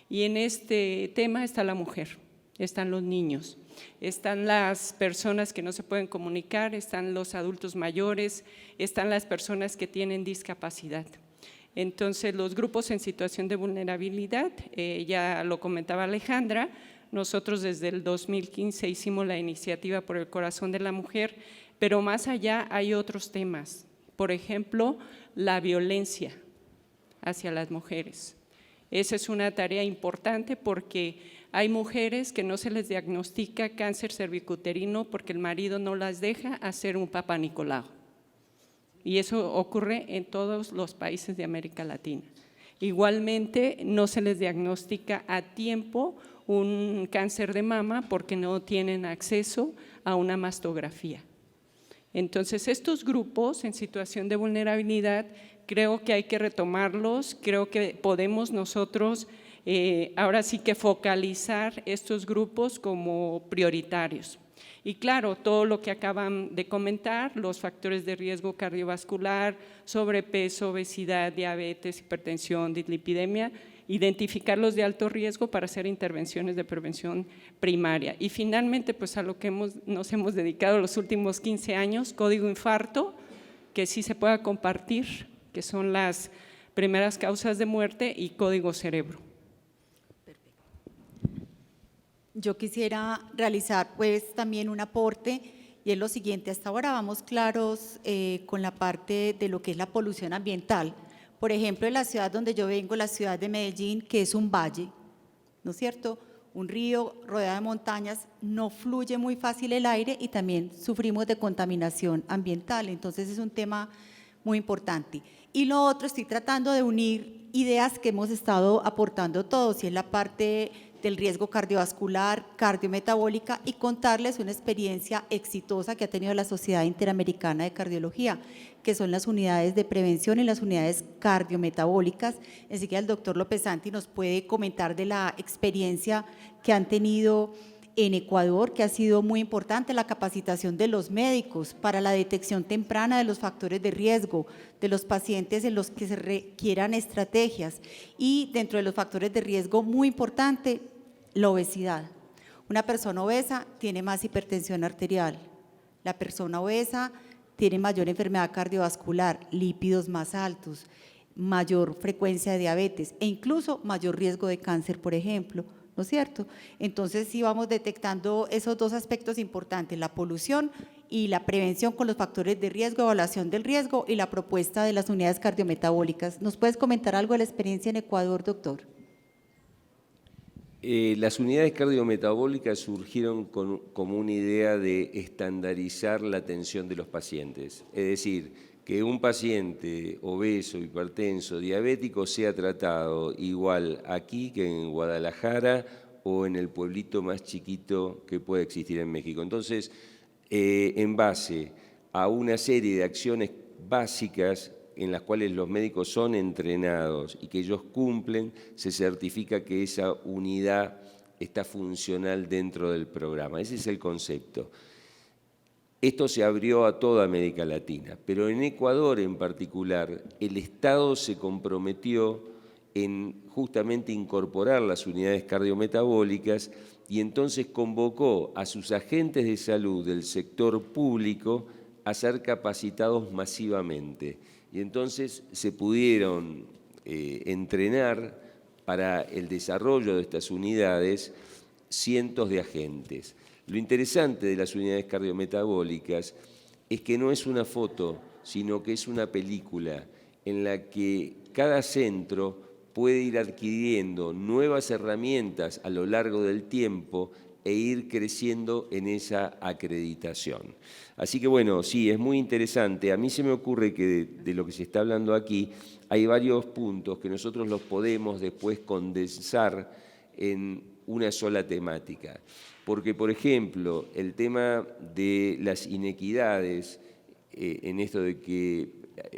Y en este tema está la mujer, están los niños, están las personas que no se pueden comunicar, están los adultos mayores, están las personas que tienen discapacidad. Entonces, los grupos en situación de vulnerabilidad, ya lo comentaba Alejandra, nosotros desde el 2015 hicimos la iniciativa por el corazón de la mujer, pero más allá hay otros temas, por ejemplo, la violencia hacia las mujeres. Esa es una tarea importante porque hay mujeres que no se les diagnostica cáncer cervicuterino porque el marido no las deja hacer un Papá Nicolau. Y eso ocurre en todos los países de América Latina. Igualmente, no se les diagnostica a tiempo un cáncer de mama porque no tienen acceso a una mastografía. Entonces, estos grupos en situación de vulnerabilidad creo que hay que retomarlos, creo que podemos nosotros ahora sí que focalizar estos grupos como prioritarios. Y claro, todo lo que acaban de comentar, los factores de riesgo cardiovascular, sobrepeso, obesidad, diabetes, hipertensión, dislipidemia, identificarlos de alto riesgo para hacer intervenciones de prevención primaria. Y finalmente, pues a lo que nos hemos dedicado los últimos 15 años, código infarto, que sí se pueda compartir, que son las primeras causas de muerte, y código cerebro. Yo quisiera realizar pues también un aporte, y es lo siguiente: hasta ahora vamos claros con la parte de lo que es la polución ambiental. Por ejemplo, en la ciudad donde yo vengo, la ciudad de Medellín, que es un valle, ¿no es cierto? Un río rodeado de montañas, no fluye muy fácil el aire y también sufrimos de contaminación ambiental. Entonces es un tema muy importante. Y lo otro, estoy tratando de unir ideas que hemos estado aportando todos, y es la parte del riesgo cardiovascular, cardiometabólica, y contarles una experiencia exitosa que ha tenido la Sociedad Interamericana de Cardiología, que son las unidades de prevención y las unidades cardiometabólicas. Así que el doctor López Santi nos puede comentar de la experiencia que han tenido en Ecuador, que ha sido muy importante, la capacitación de los médicos para la detección temprana de los factores de riesgo, de los pacientes en los que se requieran estrategias. Y dentro de los factores de riesgo, muy importante, la obesidad. Una persona obesa tiene más hipertensión arterial, la persona obesa tiene mayor enfermedad cardiovascular, lípidos más altos, mayor frecuencia de diabetes e incluso mayor riesgo de cáncer, por ejemplo, ¿no es cierto? Entonces sí vamos detectando esos dos aspectos importantes, la polución y la prevención con los factores de riesgo, evaluación del riesgo y la propuesta de las unidades cardiometabólicas. ¿Nos puedes comentar algo de la experiencia en Ecuador, doctor? Las unidades cardiometabólicas surgieron como una idea de estandarizar la atención de los pacientes, es decir, que un paciente obeso, hipertenso, diabético sea tratado igual aquí que en Guadalajara o en el pueblito más chiquito que puede existir en México. Entonces, en base a una serie de acciones básicas en las cuales los médicos son entrenados y que ellos cumplen, se certifica que esa unidad está funcional dentro del programa. Ese es el concepto. Esto se abrió a toda América Latina, pero en Ecuador en particular, el Estado se comprometió en justamente incorporar las unidades cardiometabólicas y entonces convocó a sus agentes de salud del sector público a ser capacitados masivamente. Y entonces se pudieron entrenar para el desarrollo de estas unidades cientos de agentes. Lo interesante de las unidades cardiometabólicas es que no es una foto, sino que es una película en la que cada centro puede ir adquiriendo nuevas herramientas a lo largo del tiempo e ir creciendo en esa acreditación. Así que bueno, sí, es muy interesante. A mí se me ocurre que de lo que se está hablando aquí hay varios puntos que nosotros los podemos después condensar en una sola temática. Porque, por ejemplo, el tema de las inequidades, en esto de que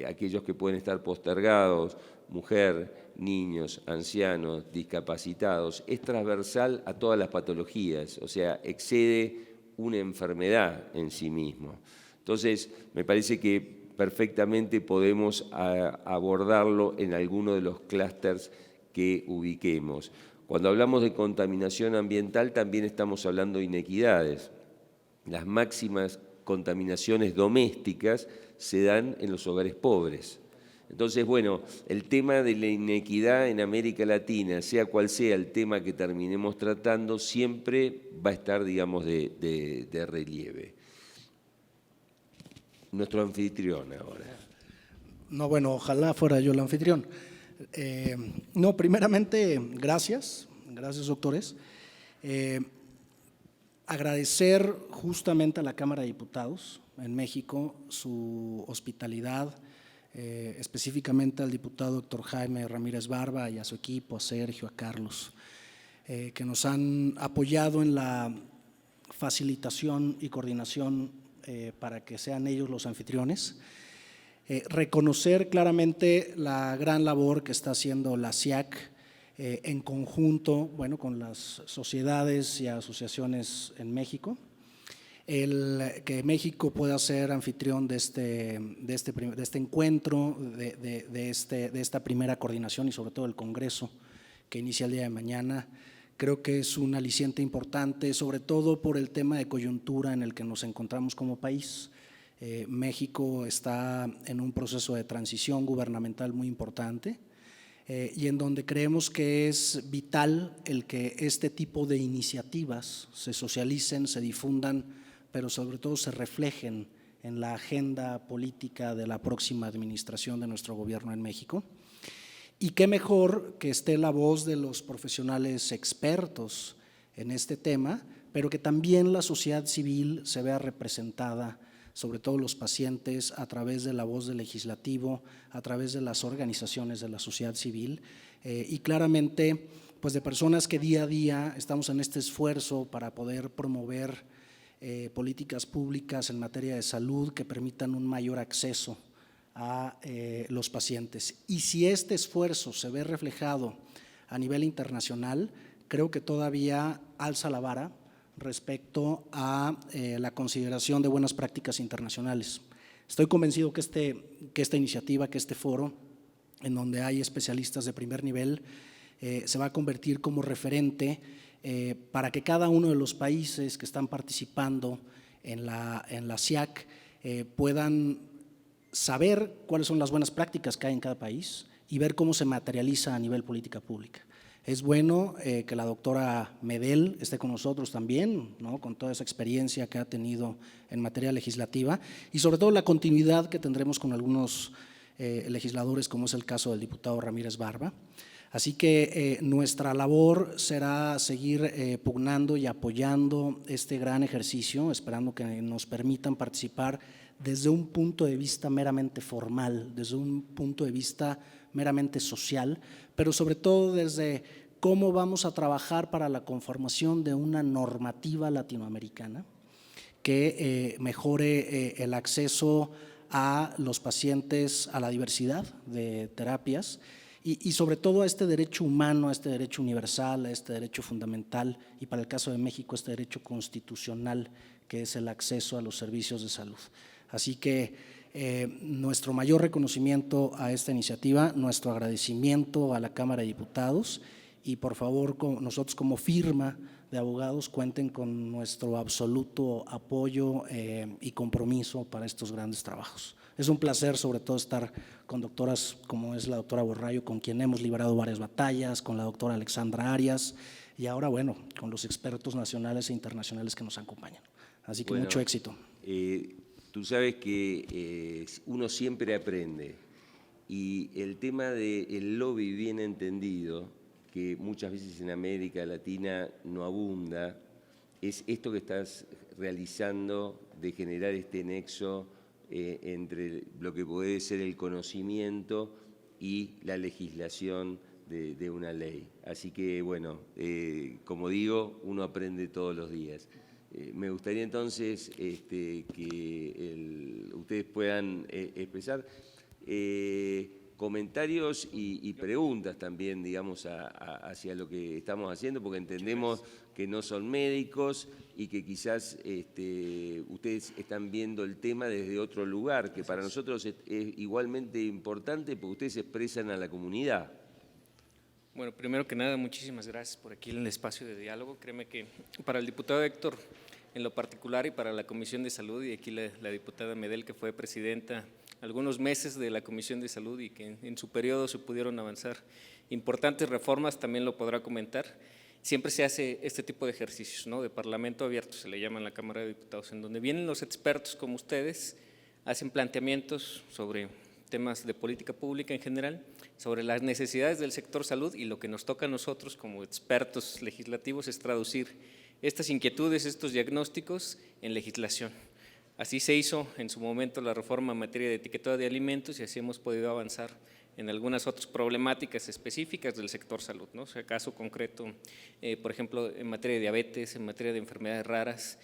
aquellos que pueden estar postergados, mujer, niños, ancianos, discapacitados, es transversal a todas las patologías, o sea, excede una enfermedad en sí mismo. Entonces, me parece que perfectamente podemos abordarlo en alguno de los clústeres que ubiquemos. Cuando hablamos de contaminación ambiental también estamos hablando de inequidades. Las máximas contaminaciones domésticas se dan en los hogares pobres. Entonces, bueno, el tema de la inequidad en América Latina, sea cual sea el tema que terminemos tratando, siempre va a estar, digamos, de relieve. Nuestro anfitrión ahora. No, bueno, ojalá fuera yo el anfitrión. No, primeramente, gracias doctores. Agradecer justamente a la Cámara de Diputados en México su hospitalidad, específicamente al diputado doctor Jaime Ramírez Barba y a su equipo, a Sergio, a Carlos, que nos han apoyado en la facilitación y coordinación para que sean ellos los anfitriones. Reconocer claramente la gran labor que está haciendo la SIAC en conjunto, bueno, con las sociedades y asociaciones en México. Que México pueda ser anfitrión de este encuentro, de esta primera coordinación y sobre todo el Congreso que inicia el día de mañana, creo que es un aliciente importante, sobre todo por el tema de coyuntura en el que nos encontramos como país. México está en un proceso de transición gubernamental muy importante y en donde creemos que es vital el que este tipo de iniciativas se socialicen, se difundan, pero sobre todo se reflejen en la agenda política de la próxima administración de nuestro gobierno en México. Y qué mejor que esté la voz de los profesionales expertos en este tema, pero que también la sociedad civil se vea representada, sobre todo los pacientes, a través de la voz del legislativo, a través de las organizaciones de la sociedad civil y claramente pues de personas que día a día estamos en este esfuerzo para poder promover políticas públicas en materia de salud que permitan un mayor acceso a los pacientes. Y si este esfuerzo se ve reflejado a nivel internacional, creo que todavía alza la vara respecto a la consideración de buenas prácticas internacionales. Estoy convencido que esta iniciativa, que este foro, en donde hay especialistas de primer nivel, se va a convertir como referente para que cada uno de los países que están participando en la CIAC puedan saber cuáles son las buenas prácticas que hay en cada país y ver cómo se materializa a nivel política pública. Es bueno que la doctora Medel esté con nosotros también, ¿no? Con toda esa experiencia que ha tenido en materia legislativa y sobre todo la continuidad que tendremos con algunos legisladores, como es el caso del diputado Ramírez Barba. Así que nuestra labor será seguir pugnando y apoyando este gran ejercicio, esperando que nos permitan participar desde un punto de vista meramente formal, desde un punto de vista meramente social, pero sobre todo desde cómo vamos a trabajar para la conformación de una normativa latinoamericana que mejore el acceso a los pacientes a la diversidad de terapias y sobre todo a este derecho humano, a este derecho universal, a este derecho fundamental y para el caso de México este derecho constitucional que es el acceso a los servicios de salud. Así que nuestro mayor reconocimiento a esta iniciativa, nuestro agradecimiento a la Cámara de Diputados y por favor nosotros como firma de abogados cuenten con nuestro absoluto apoyo y compromiso para estos grandes trabajos. Es un placer sobre todo estar con doctoras como es la doctora Borrayo, con quien hemos librado varias batallas, con la doctora Alexandra Arias y ahora bueno, con los expertos nacionales e internacionales que nos acompañan. Así que mucho éxito. Tú sabes que uno siempre aprende y el tema del lobby bien entendido, que muchas veces en América Latina no abunda, es esto que estás realizando de generar este nexo entre lo que puede ser el conocimiento y la legislación de una ley. Así que, bueno, como digo, uno aprende todos los días. Me gustaría entonces que ustedes puedan expresar comentarios y preguntas también, digamos, hacia lo que estamos haciendo, porque entendemos que no son médicos y que quizás ustedes están viendo el tema desde otro lugar, que para nosotros es igualmente importante porque ustedes expresan a la comunidad. Bueno, primero que nada, muchísimas gracias por aquí el espacio de diálogo. Créeme que para el diputado Héctor en lo particular y para la Comisión de Salud y aquí la diputada Medel que fue presidenta algunos meses de la Comisión de Salud y que en su periodo se pudieron avanzar importantes reformas, también lo podrá comentar. Siempre se hace este tipo de ejercicios, ¿no? De parlamento abierto, se le llama en la Cámara de Diputados, en donde vienen los expertos como ustedes, hacen planteamientos sobre temas de política pública en general, sobre las necesidades del sector salud y lo que nos toca a nosotros como expertos legislativos es traducir estas inquietudes, estos diagnósticos en legislación. Así se hizo en su momento la reforma en materia de etiquetado de alimentos y así hemos podido avanzar en algunas otras problemáticas específicas del sector salud, ¿no? O sea, caso concreto, por ejemplo, en materia de diabetes, en materia de enfermedades raras.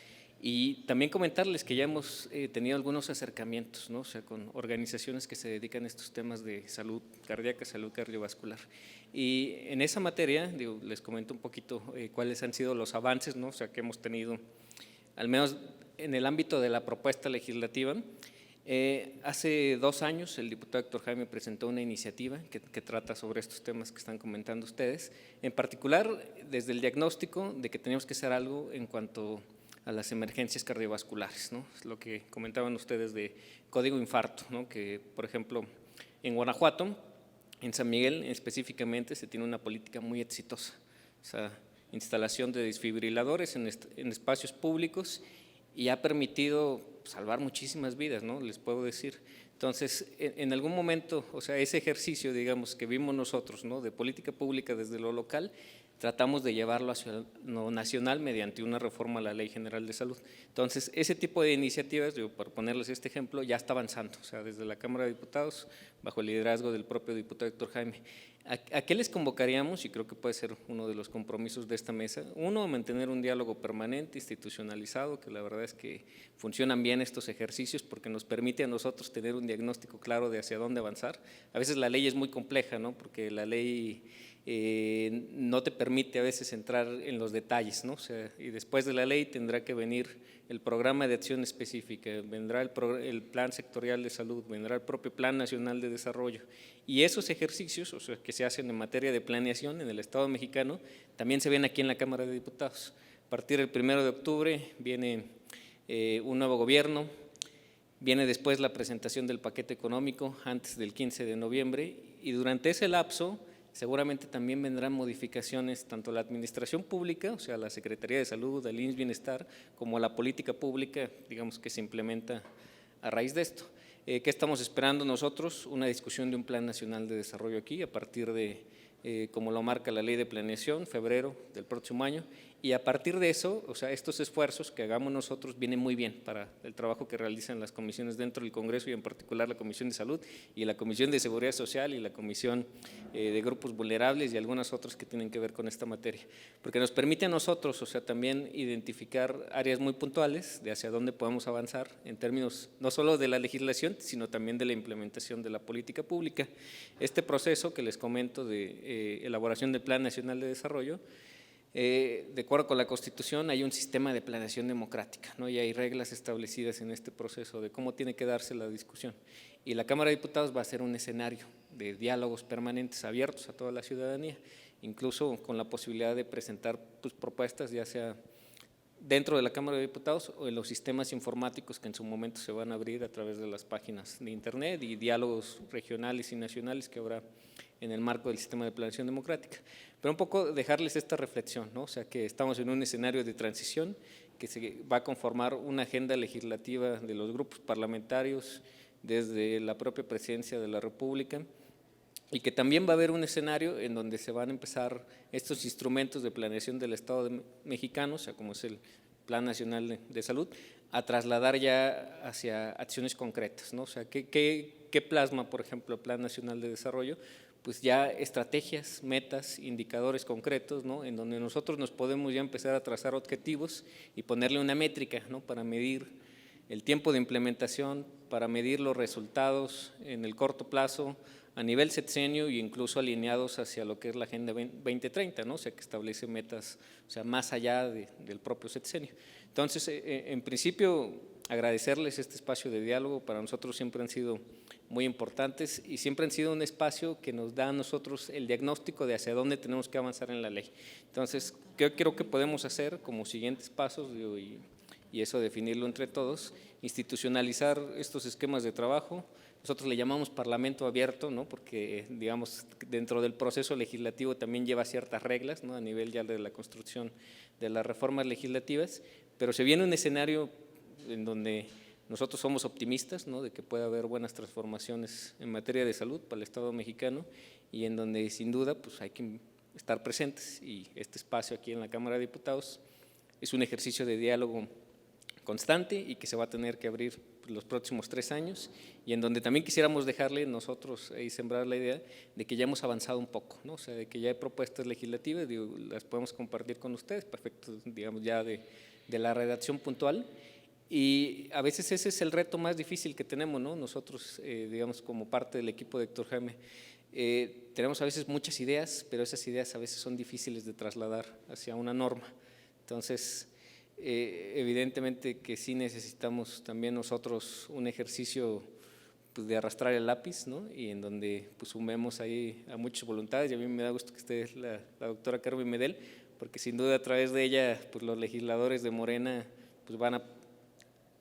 Y también comentarles que ya hemos tenido algunos acercamientos, ¿no? O sea, con organizaciones que se dedican a estos temas de salud cardíaca, salud cardiovascular. Y en esa materia, digo, les comento un poquito cuáles han sido los avances, ¿no? O sea, que hemos tenido, al menos en el ámbito de la propuesta legislativa. Hace 2 años el diputado Héctor Jaime presentó una iniciativa que trata sobre estos temas que están comentando ustedes, en particular desde el diagnóstico de que teníamos que hacer algo en cuanto a las emergencias cardiovasculares, ¿no? Lo que comentaban ustedes de código infarto, ¿no? Que por ejemplo en Guanajuato, en San Miguel específicamente, se tiene una política muy exitosa, o sea, instalación de desfibriladores en espacios públicos y ha permitido salvar muchísimas vidas, ¿no? Les puedo decir. Entonces, en algún momento, o sea, ese ejercicio, digamos, que vimos nosotros, ¿no?, de política pública desde lo local, tratamos de llevarlo hacia lo nacional mediante una reforma a la Ley General de Salud. Entonces, ese tipo de iniciativas, yo, para ponerles este ejemplo, ya está avanzando, o sea, desde la Cámara de Diputados, bajo el liderazgo del propio diputado Héctor Jaime. ¿A qué les convocaríamos? Y creo que puede ser uno de los compromisos de esta mesa. Uno, mantener un diálogo permanente, institucionalizado, que la verdad es que funcionan bien estos ejercicios porque nos permite a nosotros tener un diagnóstico claro de hacia dónde avanzar. A veces la ley es muy compleja, ¿no?, porque la ley no te permite a veces entrar en los detalles, ¿no? O sea, y después de la ley tendrá que venir el programa de acción específica, vendrá el plan sectorial de salud, vendrá el propio plan nacional de desarrollo, y esos ejercicios, o sea, que se hacen en materia de planeación en el Estado mexicano, también se ven aquí en la Cámara de Diputados. A partir del 1 de octubre viene un nuevo gobierno, viene después la presentación del paquete económico antes del 15 de noviembre, y durante ese lapso seguramente también vendrán modificaciones tanto a la administración pública, o sea, a la Secretaría de Salud, al IMSS Bienestar, como a la política pública, digamos, que se implementa a raíz de esto. ¿Qué estamos esperando nosotros? Una discusión de un Plan Nacional de Desarrollo aquí, a partir de, como lo marca la Ley de Planeación, febrero del próximo año, y a partir de eso, o sea, estos esfuerzos que hagamos nosotros vienen muy bien para el trabajo que realizan las comisiones dentro del Congreso, y en particular la Comisión de Salud y la Comisión de Seguridad Social y la Comisión de Grupos Vulnerables y algunas otras que tienen que ver con esta materia, porque nos permite a nosotros, o sea, también identificar áreas muy puntuales de hacia dónde podemos avanzar en términos no solo de la legislación, sino también de la implementación de la política pública. Este proceso que les comento de elaboración del Plan Nacional de Desarrollo, de acuerdo con la Constitución, hay un sistema de planeación democrática, ¿no?, y hay reglas establecidas en este proceso de cómo tiene que darse la discusión. Y la Cámara de Diputados va a ser un escenario de diálogos permanentes abiertos a toda la ciudadanía, incluso con la posibilidad de presentar tus propuestas, ya sea dentro de la Cámara de Diputados o en los sistemas informáticos que en su momento se van a abrir a través de las páginas de internet y diálogos regionales y nacionales que habrá en el marco del sistema de planeación democrática. Pero un poco dejarles esta reflexión, ¿no? O sea, que estamos en un escenario de transición, que se va a conformar una agenda legislativa de los grupos parlamentarios desde la propia presidencia de la República, y que también va a haber un escenario en donde se van a empezar estos instrumentos de planeación del Estado mexicano, o sea, como es el Plan Nacional de Salud, a trasladar ya hacia acciones concretas, ¿no? O sea, ¿qué plasma, por ejemplo, el Plan Nacional de Desarrollo? Pues ya estrategias, metas, indicadores concretos, ¿no?, en donde nosotros nos podemos ya empezar a trazar objetivos y ponerle una métrica, ¿no?, para medir el tiempo de implementación, para medir los resultados en el corto plazo, a nivel sexenio e incluso alineados hacia lo que es la Agenda 2030, ¿no?, o sea, que establece metas, o sea, más allá del propio sexenio. Entonces, en principio, agradecerles este espacio de diálogo, para nosotros siempre han sido muy importantes y siempre han sido un espacio que nos da a nosotros el diagnóstico de hacia dónde tenemos que avanzar en la ley. Entonces, ¿qué creo que podemos hacer como siguientes pasos? Y eso definirlo entre todos, institucionalizar estos esquemas de trabajo. Nosotros le llamamos parlamento abierto, ¿no?, porque, digamos, dentro del proceso legislativo también lleva ciertas reglas, ¿no?, a nivel ya de la construcción de las reformas legislativas, pero se viene un escenario en donde nosotros somos optimistas, ¿no?, de que pueda haber buenas transformaciones en materia de salud para el Estado mexicano, y en donde sin duda pues hay que estar presentes, y este espacio aquí en la Cámara de Diputados es un ejercicio de diálogo constante y que se va a tener que abrir los próximos 3 años, y en donde también quisiéramos dejarle nosotros y sembrar la idea de que ya hemos avanzado un poco, ¿no? O sea, de que ya hay propuestas legislativas, las podemos compartir con ustedes, perfecto, digamos, ya de la redacción puntual. Y a veces ese es el reto más difícil que tenemos, ¿no? Nosotros, digamos, como parte del equipo de Héctor Jaime, tenemos a veces muchas ideas, pero esas ideas a veces son difíciles de trasladar hacia una norma. Entonces, evidentemente que sí necesitamos también nosotros un ejercicio, pues, de arrastrar el lápiz, ¿no?, y en donde pues sumemos ahí a muchas voluntades, y a mí me da gusto que esté la doctora Carmen Medel, porque sin duda a través de ella pues los legisladores de Morena pues van a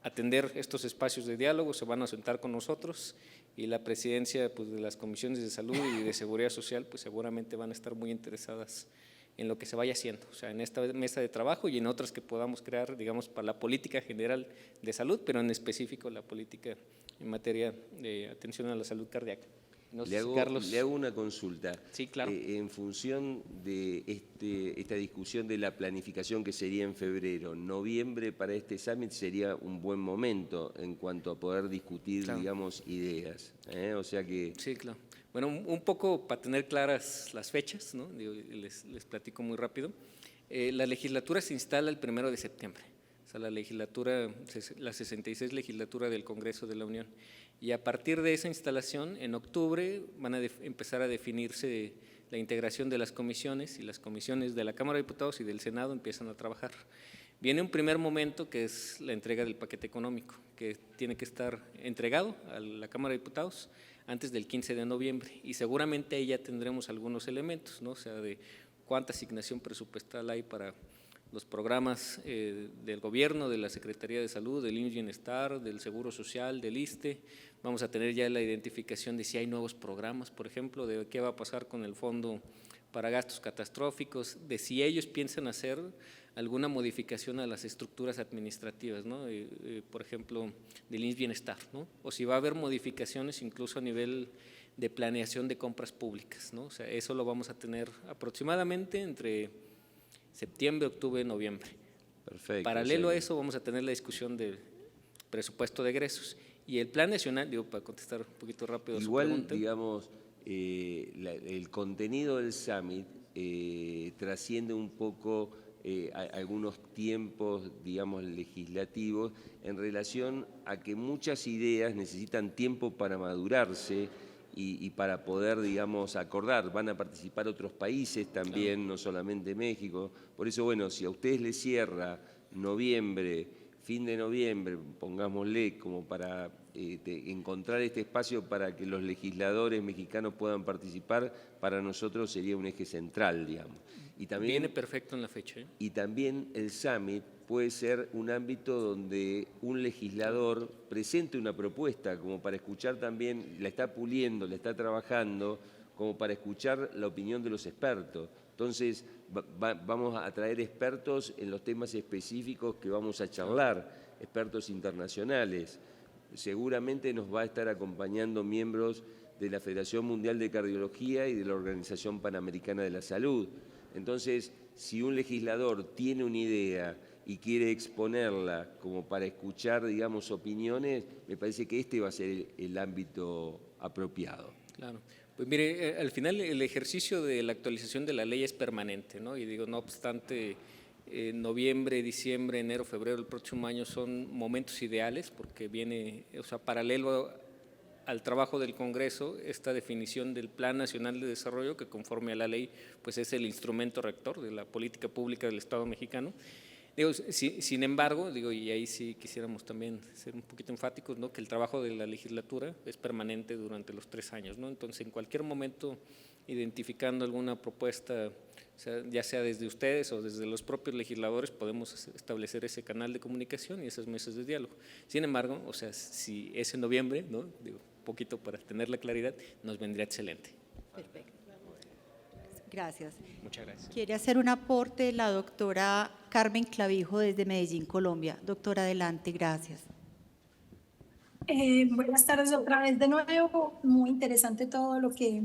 atender estos espacios de diálogo, se van a sentar con nosotros, y la presidencia pues de las comisiones de salud y de seguridad social pues seguramente van a estar muy interesadas en lo que se vaya haciendo, o sea, en esta mesa de trabajo y en otras que podamos crear, digamos, para la política general de salud, pero en específico la política en materia de atención a la salud cardíaca. No sé si Carlos… Le hago una consulta. Sí, claro. En función de esta discusión de la planificación que sería en febrero, noviembre para este summit sería un buen momento en cuanto a poder discutir, claro, digamos, ideas. O sea que… Sí, claro. Bueno, un poco para tener claras las fechas, ¿no? Les platico muy rápido. La legislatura se instala el 1 de septiembre, o sea, la 66 legislatura del Congreso de la Unión. Y a partir de esa instalación, en octubre, van a empezar a definirse la integración de las comisiones, y las comisiones de la Cámara de Diputados y del Senado empiezan a trabajar. Viene un primer momento que es la entrega del paquete económico, que tiene que estar entregado a la Cámara de Diputados antes del 15 de noviembre, y seguramente ahí ya tendremos algunos elementos, ¿no? O sea, de cuánta asignación presupuestal hay para los programas del gobierno, de la Secretaría de Salud, del IMSS Bienestar, del Seguro Social, del ISSSTE. Vamos a tener ya la identificación de si hay nuevos programas, por ejemplo, de qué va a pasar con el Fondo para Gastos Catastróficos, de si ellos piensan hacer alguna modificación a las estructuras administrativas, ¿no? Por ejemplo, del IMSS Bienestar, ¿no? O si va a haber modificaciones incluso a nivel de planeación de compras públicas, ¿no? O sea, eso lo vamos a tener aproximadamente entre septiembre, octubre, noviembre. Perfecto. Paralelo a eso vamos a tener la discusión del presupuesto de egresos y el plan nacional, digo, para contestar un poquito rápido a su pregunta. Digamos, el contenido del summit trasciende un poco algunos tiempos, digamos, legislativos en relación a que muchas ideas necesitan tiempo para madurarse y para poder, digamos, acordar. Van a participar otros países también, claro, no solamente México. Por eso, bueno, si a ustedes les cierra noviembre, fin de noviembre, pongámosle, como para encontrar este espacio para que los legisladores mexicanos puedan participar, para nosotros sería un eje central, digamos. Y también, viene perfecto en la fecha. Y también el summit puede ser un ámbito donde un legislador presente una propuesta, como para escuchar también, la está puliendo, la está trabajando, como para escuchar la opinión de los expertos. Entonces, vamos a traer expertos en los temas específicos que vamos a charlar, expertos internacionales. Seguramente nos va a estar acompañando miembros de la Federación Mundial de Cardiología y de la Organización Panamericana de la Salud. Entonces, si un legislador tiene una idea y quiere exponerla como para escuchar, digamos, opiniones, me parece que este va a ser el ámbito apropiado. Claro. Pues mire, al final el ejercicio de la actualización de la ley es permanente, ¿no? Y digo, no obstante, noviembre, diciembre, enero, febrero del próximo año son momentos ideales porque viene, o sea, paralelo al trabajo del Congreso, esta definición del Plan Nacional de Desarrollo, que conforme a la ley pues es el instrumento rector de la política pública del Estado mexicano. Digo, sin embargo, digo, y ahí sí quisiéramos también ser un poquito enfáticos, ¿no? Que el trabajo de la legislatura es permanente durante los 3 años, ¿no? Entonces, en cualquier momento, identificando alguna propuesta, o sea, ya sea desde ustedes o desde los propios legisladores, podemos establecer ese canal de comunicación y esas mesas de diálogo. Sin embargo, o sea, si es en noviembre, ¿no? Digo, poquito para tener la claridad, nos vendría excelente. Perfecto. Gracias. Muchas gracias. Quiere hacer un aporte la doctora Carmen Clavijo desde Medellín, Colombia. Doctora, adelante, gracias. Buenas tardes otra vez de nuevo. Muy interesante todo lo que,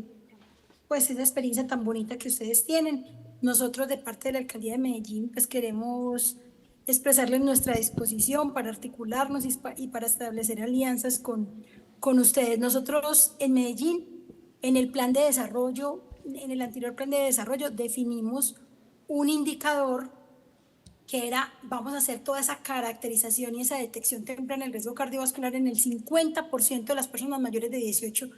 pues, esa experiencia tan bonita que ustedes tienen. Nosotros de parte de la Alcaldía de Medellín, pues queremos expresarles nuestra disposición para articularnos y para establecer alianzas con ustedes. Nosotros en Medellín, en el plan de desarrollo, en el anterior plan de desarrollo, definimos un indicador que era, vamos a hacer toda esa caracterización y esa detección temprana del riesgo cardiovascular en el 50% de las personas mayores de 18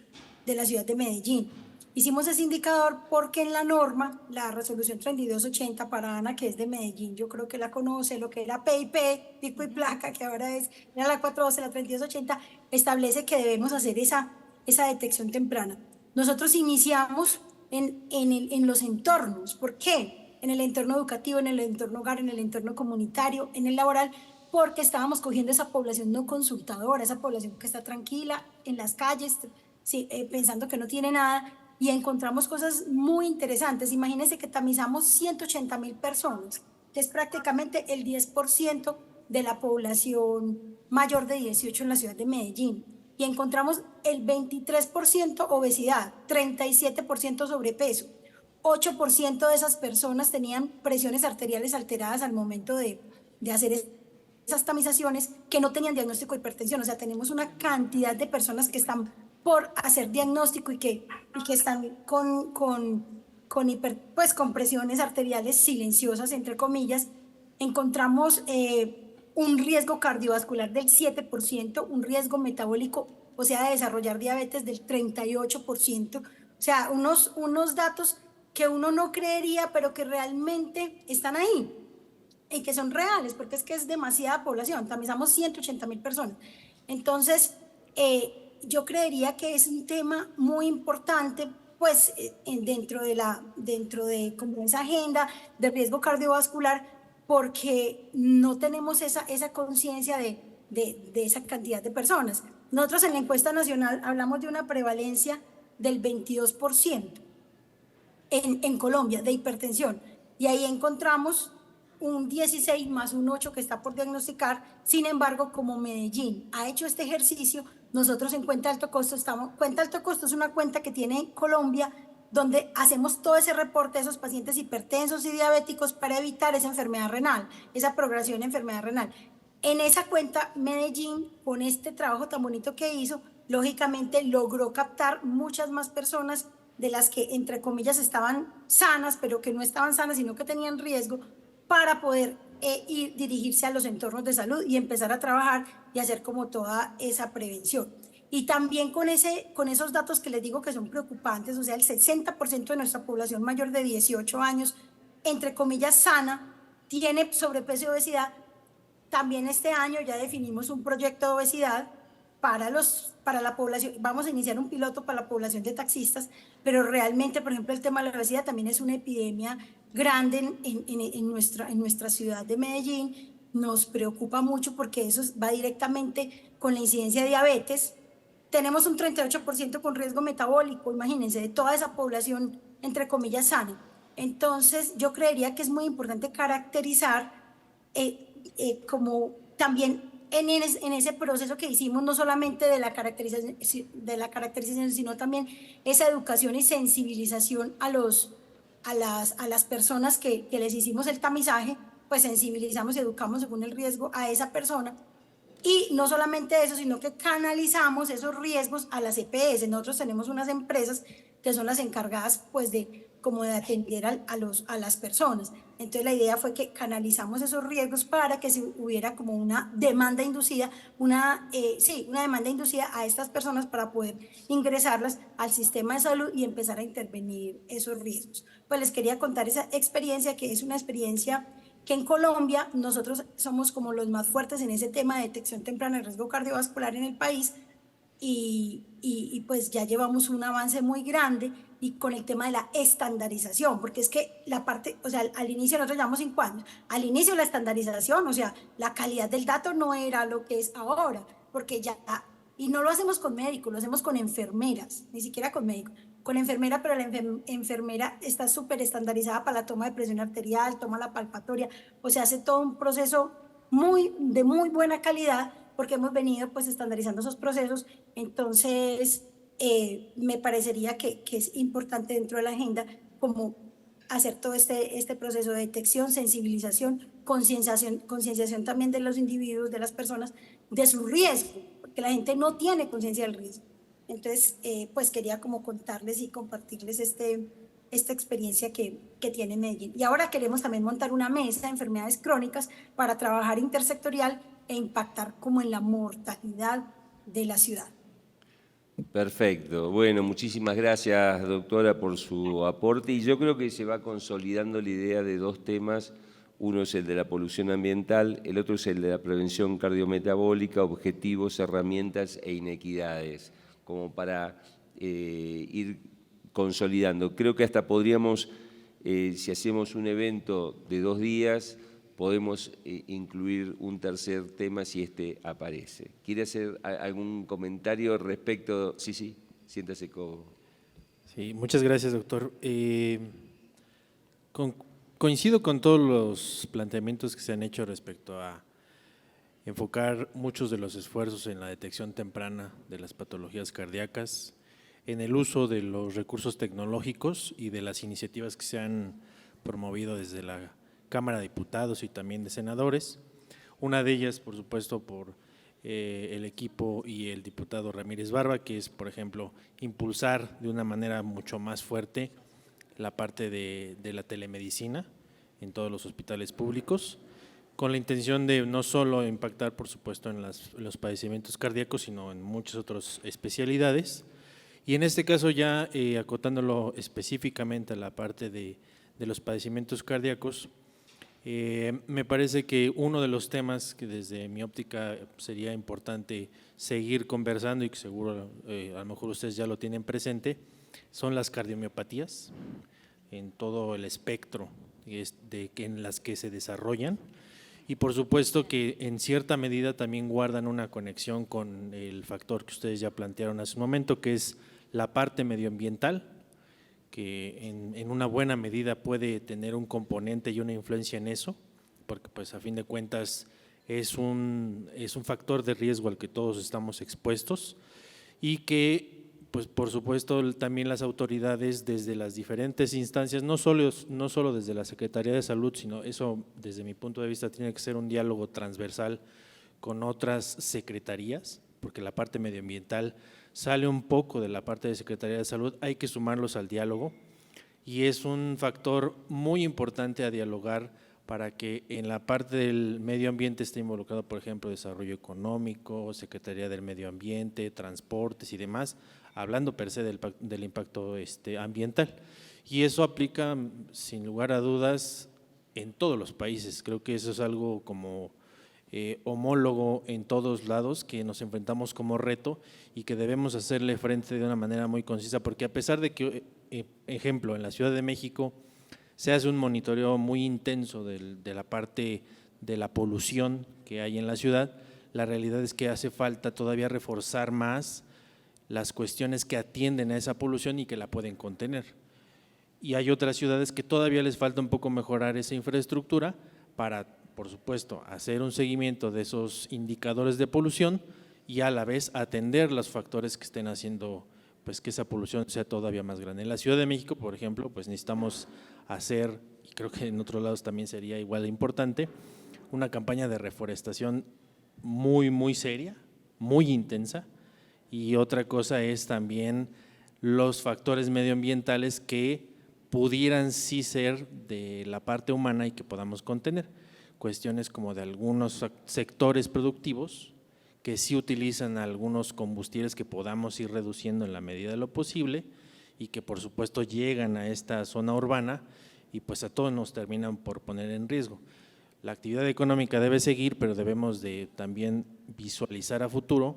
de la ciudad de Medellín. Hicimos ese indicador porque en la norma, la resolución 3280 para Ana, que es de Medellín, yo creo que la conoce, lo que era PIP, pico y placa, que ahora era la 412, la 3280, establece que debemos hacer esa detección temprana. Nosotros iniciamos en los entornos. ¿Por qué? En el entorno educativo, en el entorno hogar, en el entorno comunitario, en el laboral, porque estábamos cogiendo esa población no consultadora, esa población que está tranquila en las calles, sí, pensando que no tiene nada, y encontramos cosas muy interesantes. Imagínense que tamizamos 180.000 personas, que es prácticamente el 10% de la población mayor de 18 en la ciudad de Medellín. Y encontramos el 23% obesidad, 37% sobrepeso, 8% de esas personas tenían presiones arteriales alteradas al momento de hacer esas tamizaciones, que no tenían diagnóstico de hipertensión. O sea, tenemos una cantidad de personas que están por hacer diagnóstico y que están con presiones arteriales silenciosas, entre comillas. Encontramos un riesgo cardiovascular del 7%, un riesgo metabólico, o sea, de desarrollar diabetes del 38%. O sea, unos datos que uno no creería, pero que realmente están ahí y que son reales, porque es que es demasiada población. Tamizamos 180.000 personas. Entonces, yo creería que es un tema muy importante, pues, dentro de como esa agenda de riesgo cardiovascular, porque no tenemos esa conciencia de esa cantidad de personas. Nosotros en la encuesta nacional hablamos de una prevalencia del 22% en Colombia de hipertensión, y ahí encontramos un 16 más un 8 que está por diagnosticar. Sin embargo, como Medellín ha hecho este ejercicio, nosotros en Cuenta Alto Costo Cuenta Alto Costo es una cuenta que tiene Colombia, donde hacemos todo ese reporte de esos pacientes hipertensos y diabéticos para evitar esa enfermedad renal, esa progresión de enfermedad renal. En esa cuenta, Medellín, con este trabajo tan bonito que hizo, lógicamente logró captar muchas más personas de las que, entre comillas, estaban sanas, pero que no estaban sanas, sino que tenían riesgo, para poder dirigirse a los entornos de salud y empezar a trabajar y hacer como toda esa prevención. Y también con esos datos que les digo que son preocupantes, o sea, el 60% de nuestra población mayor de 18 años, entre comillas, sana, tiene sobrepeso y obesidad. También este año ya definimos un proyecto de obesidad para la población. Vamos a iniciar un piloto para la población de taxistas, pero realmente, por ejemplo, el tema de la obesidad también es una epidemia grande en nuestra ciudad de Medellín. Nos preocupa mucho porque eso va directamente con la incidencia de diabetes. Tenemos un 38% con riesgo metabólico, imagínense, de toda esa población, entre comillas, sana. Entonces, yo creería que es muy importante caracterizar como también en ese proceso que hicimos, no solamente de la caracterización, sino también esa educación y sensibilización a las personas que les hicimos el tamizaje, pues sensibilizamos y educamos según el riesgo a esa persona. Y no solamente eso, sino que canalizamos esos riesgos a las EPS. Nosotros tenemos unas empresas que son las encargadas, pues, de atender a las personas. Entonces la idea fue que canalizamos esos riesgos para que si hubiera como una demanda inducida, una demanda inducida a estas personas para poder ingresarlas al sistema de salud y empezar a intervenir esos riesgos. Pues les quería contar esa experiencia, que es una experiencia que en Colombia nosotros somos como los más fuertes en ese tema de detección temprana del riesgo cardiovascular en el país, y pues ya llevamos un avance muy grande, y con el tema de la estandarización, porque es que la parte, o sea, al inicio nosotros llevamos 5 años, al inicio la estandarización, o sea, la calidad del dato no era lo que es ahora, porque ya, y no lo hacemos con médicos, lo hacemos con enfermeras, ni siquiera con médicos, con enfermera, pero la enfermera está súper estandarizada para la toma de presión arterial, toma la palpatoria, o sea, hace todo un proceso de muy buena calidad, porque hemos venido pues estandarizando esos procesos. Entonces me parecería que es importante dentro de la agenda como hacer todo este proceso de detección, sensibilización, concienciación también de los individuos, de las personas, de su riesgo, porque la gente no tiene conciencia del riesgo. Entonces, pues quería como contarles y compartirles esta experiencia que tiene Medellín. Y ahora queremos también montar una mesa de enfermedades crónicas para trabajar intersectorial e impactar como en la mortalidad de la ciudad. Perfecto. Bueno, muchísimas gracias, doctora, por su aporte. Y yo creo que se va consolidando la idea de 2 temas. Uno es el de la polución ambiental, el otro es el de la prevención cardiometabólica, objetivos, herramientas e inequidades, como para ir consolidando. Creo que hasta podríamos, si hacemos un evento de 2 días, podemos incluir un tercer tema si este aparece. ¿Quiere hacer algún comentario respecto? Sí, siéntase como... Sí, muchas gracias, doctor. Coincido con todos los planteamientos que se han hecho respecto a enfocar muchos de los esfuerzos en la detección temprana de las patologías cardíacas, en el uso de los recursos tecnológicos y de las iniciativas que se han promovido desde la Cámara de Diputados y también de senadores. Una de ellas, por supuesto, por el equipo y el diputado Ramírez Barba, que es, por ejemplo, impulsar de una manera mucho más fuerte la parte de la telemedicina en todos los hospitales públicos, con la intención de no solo impactar, por supuesto, en los padecimientos cardíacos, sino en muchas otras especialidades. Y en este caso ya acotándolo específicamente a la parte de los padecimientos cardíacos, me parece que uno de los temas que desde mi óptica sería importante seguir conversando y que seguro a lo mejor ustedes ya lo tienen presente, son las cardiomiopatías en todo el espectro en las que se desarrollan y por supuesto que en cierta medida también guardan una conexión con el factor que ustedes ya plantearon hace un momento, que es la parte medioambiental, que en una buena medida puede tener un componente y una influencia en eso, porque pues a fin de cuentas es un factor de riesgo al que todos estamos expuestos y que pues por supuesto también las autoridades desde las diferentes instancias, no solo desde la Secretaría de Salud, sino eso desde mi punto de vista tiene que ser un diálogo transversal con otras secretarías, porque la parte medioambiental sale un poco de la parte de Secretaría de Salud, hay que sumarlos al diálogo y es un factor muy importante a dialogar para que en la parte del medio ambiente esté involucrado, por ejemplo, desarrollo económico, Secretaría del Medio Ambiente, transportes y demás, hablando per se del impacto ambiental. Y eso aplica, sin lugar a dudas, en todos los países. Creo que eso es algo como homólogo en todos lados, que nos enfrentamos como reto y que debemos hacerle frente de una manera muy concisa, porque a pesar de que, ejemplo, en la Ciudad de México se hace un monitoreo muy intenso de la parte de la polución que hay en la ciudad, la realidad es que hace falta todavía reforzar más las cuestiones que atienden a esa polución y que la pueden contener. Y hay otras ciudades que todavía les falta un poco mejorar esa infraestructura para, por supuesto, hacer un seguimiento de esos indicadores de polución y a la vez atender los factores que estén haciendo pues que esa polución sea todavía más grande. En la Ciudad de México, por ejemplo, pues necesitamos hacer, y creo que en otros lados también sería igual de importante, una campaña de reforestación muy seria, muy intensa, y otra cosa es también los factores medioambientales que pudieran sí ser de la parte humana y que podamos contener. Cuestiones como de algunos sectores productivos que sí utilizan algunos combustibles que podamos ir reduciendo en la medida de lo posible y que por supuesto llegan a esta zona urbana y pues a todos nos terminan por poner en riesgo. La actividad económica debe seguir, pero debemos de también visualizar a futuro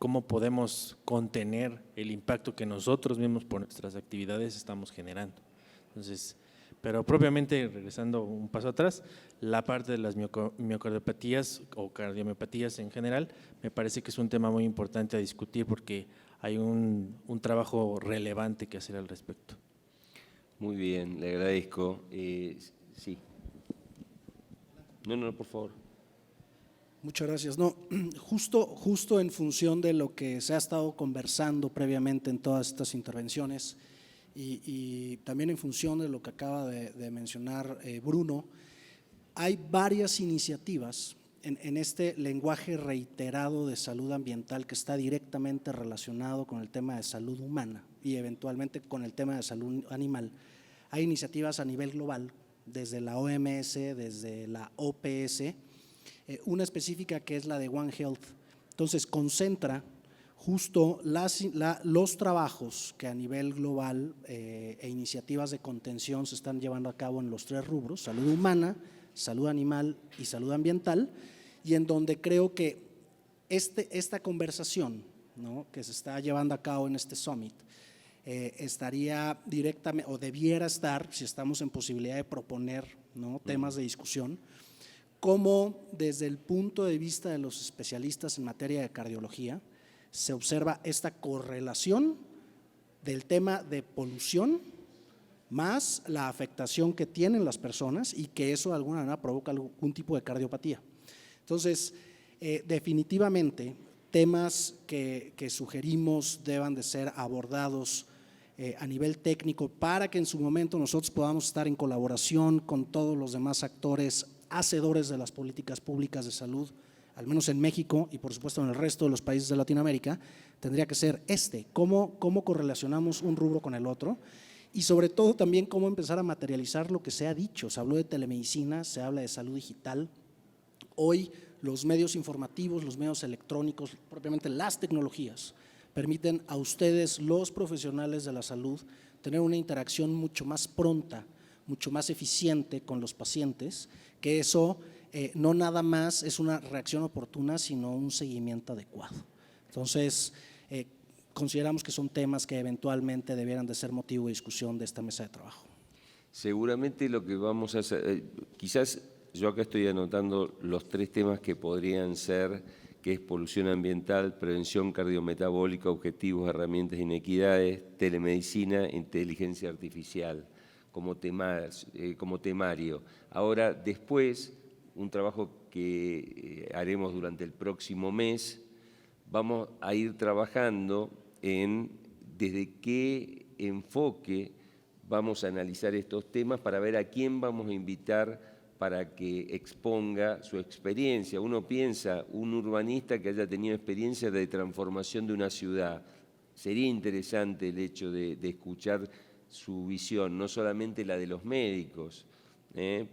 cómo podemos contener el impacto que nosotros mismos por nuestras actividades estamos generando. Entonces, pero propiamente, regresando un paso atrás, la parte de las miocardiopatías o cardiomiopatías en general, me parece que es un tema muy importante a discutir porque hay un trabajo relevante que hacer al respecto. Muy bien, le agradezco. Sí. No, por favor. Muchas gracias. No, justo en función de lo que se ha estado conversando previamente en todas estas intervenciones y también en función de lo que acaba de mencionar Bruno, hay varias iniciativas en este lenguaje reiterado de salud ambiental que está directamente relacionado con el tema de salud humana y eventualmente con el tema de salud animal. Hay iniciativas a nivel global, desde la OMS, desde la OPS, una específica que es la de One Health. Entonces concentra justo los trabajos que a nivel global e iniciativas de contención se están llevando a cabo en los 3 rubros, salud humana, salud animal y salud ambiental, y en donde creo que esta conversación, ¿no?, que se está llevando a cabo en este summit estaría directamente o debiera estar, si estamos en posibilidad de proponer, ¿no?, temas de discusión, como desde el punto de vista de los especialistas en materia de cardiología se observa esta correlación del tema de polución, más la afectación que tienen las personas y que eso de alguna manera provoca algún tipo de cardiopatía. Entonces, definitivamente, temas que sugerimos deban de ser abordados a nivel técnico para que en su momento nosotros podamos estar en colaboración con todos los demás actores hacedores de las políticas públicas de salud, al menos en México y por supuesto en el resto de los países de Latinoamérica, tendría que ser cómo correlacionamos un rubro con el otro y sobre todo también cómo empezar a materializar lo que se ha dicho. Se habló de telemedicina, se habla de salud digital. Hoy los medios informativos, los medios electrónicos, propiamente las tecnologías, permiten a ustedes, los profesionales de la salud, tener una interacción mucho más pronta, mucho más eficiente con los pacientes, que eso no nada más es una reacción oportuna, sino un seguimiento adecuado. Entonces, consideramos que son temas que eventualmente debieran de ser motivo de discusión de esta mesa de trabajo. Seguramente lo que vamos a hacer, quizás yo acá estoy anotando los 3 temas que podrían ser, que es polución ambiental, prevención cardiometabólica, objetivos, herramientas e inequidades, telemedicina, inteligencia artificial, como temario. Ahora, después, un trabajo que haremos durante el próximo mes, vamos a ir trabajando en desde qué enfoque vamos a analizar estos temas para ver a quién vamos a invitar para que exponga su experiencia. Uno piensa, un urbanista que haya tenido experiencia de transformación de una ciudad. Sería interesante el hecho de escuchar su visión, no solamente la de los médicos,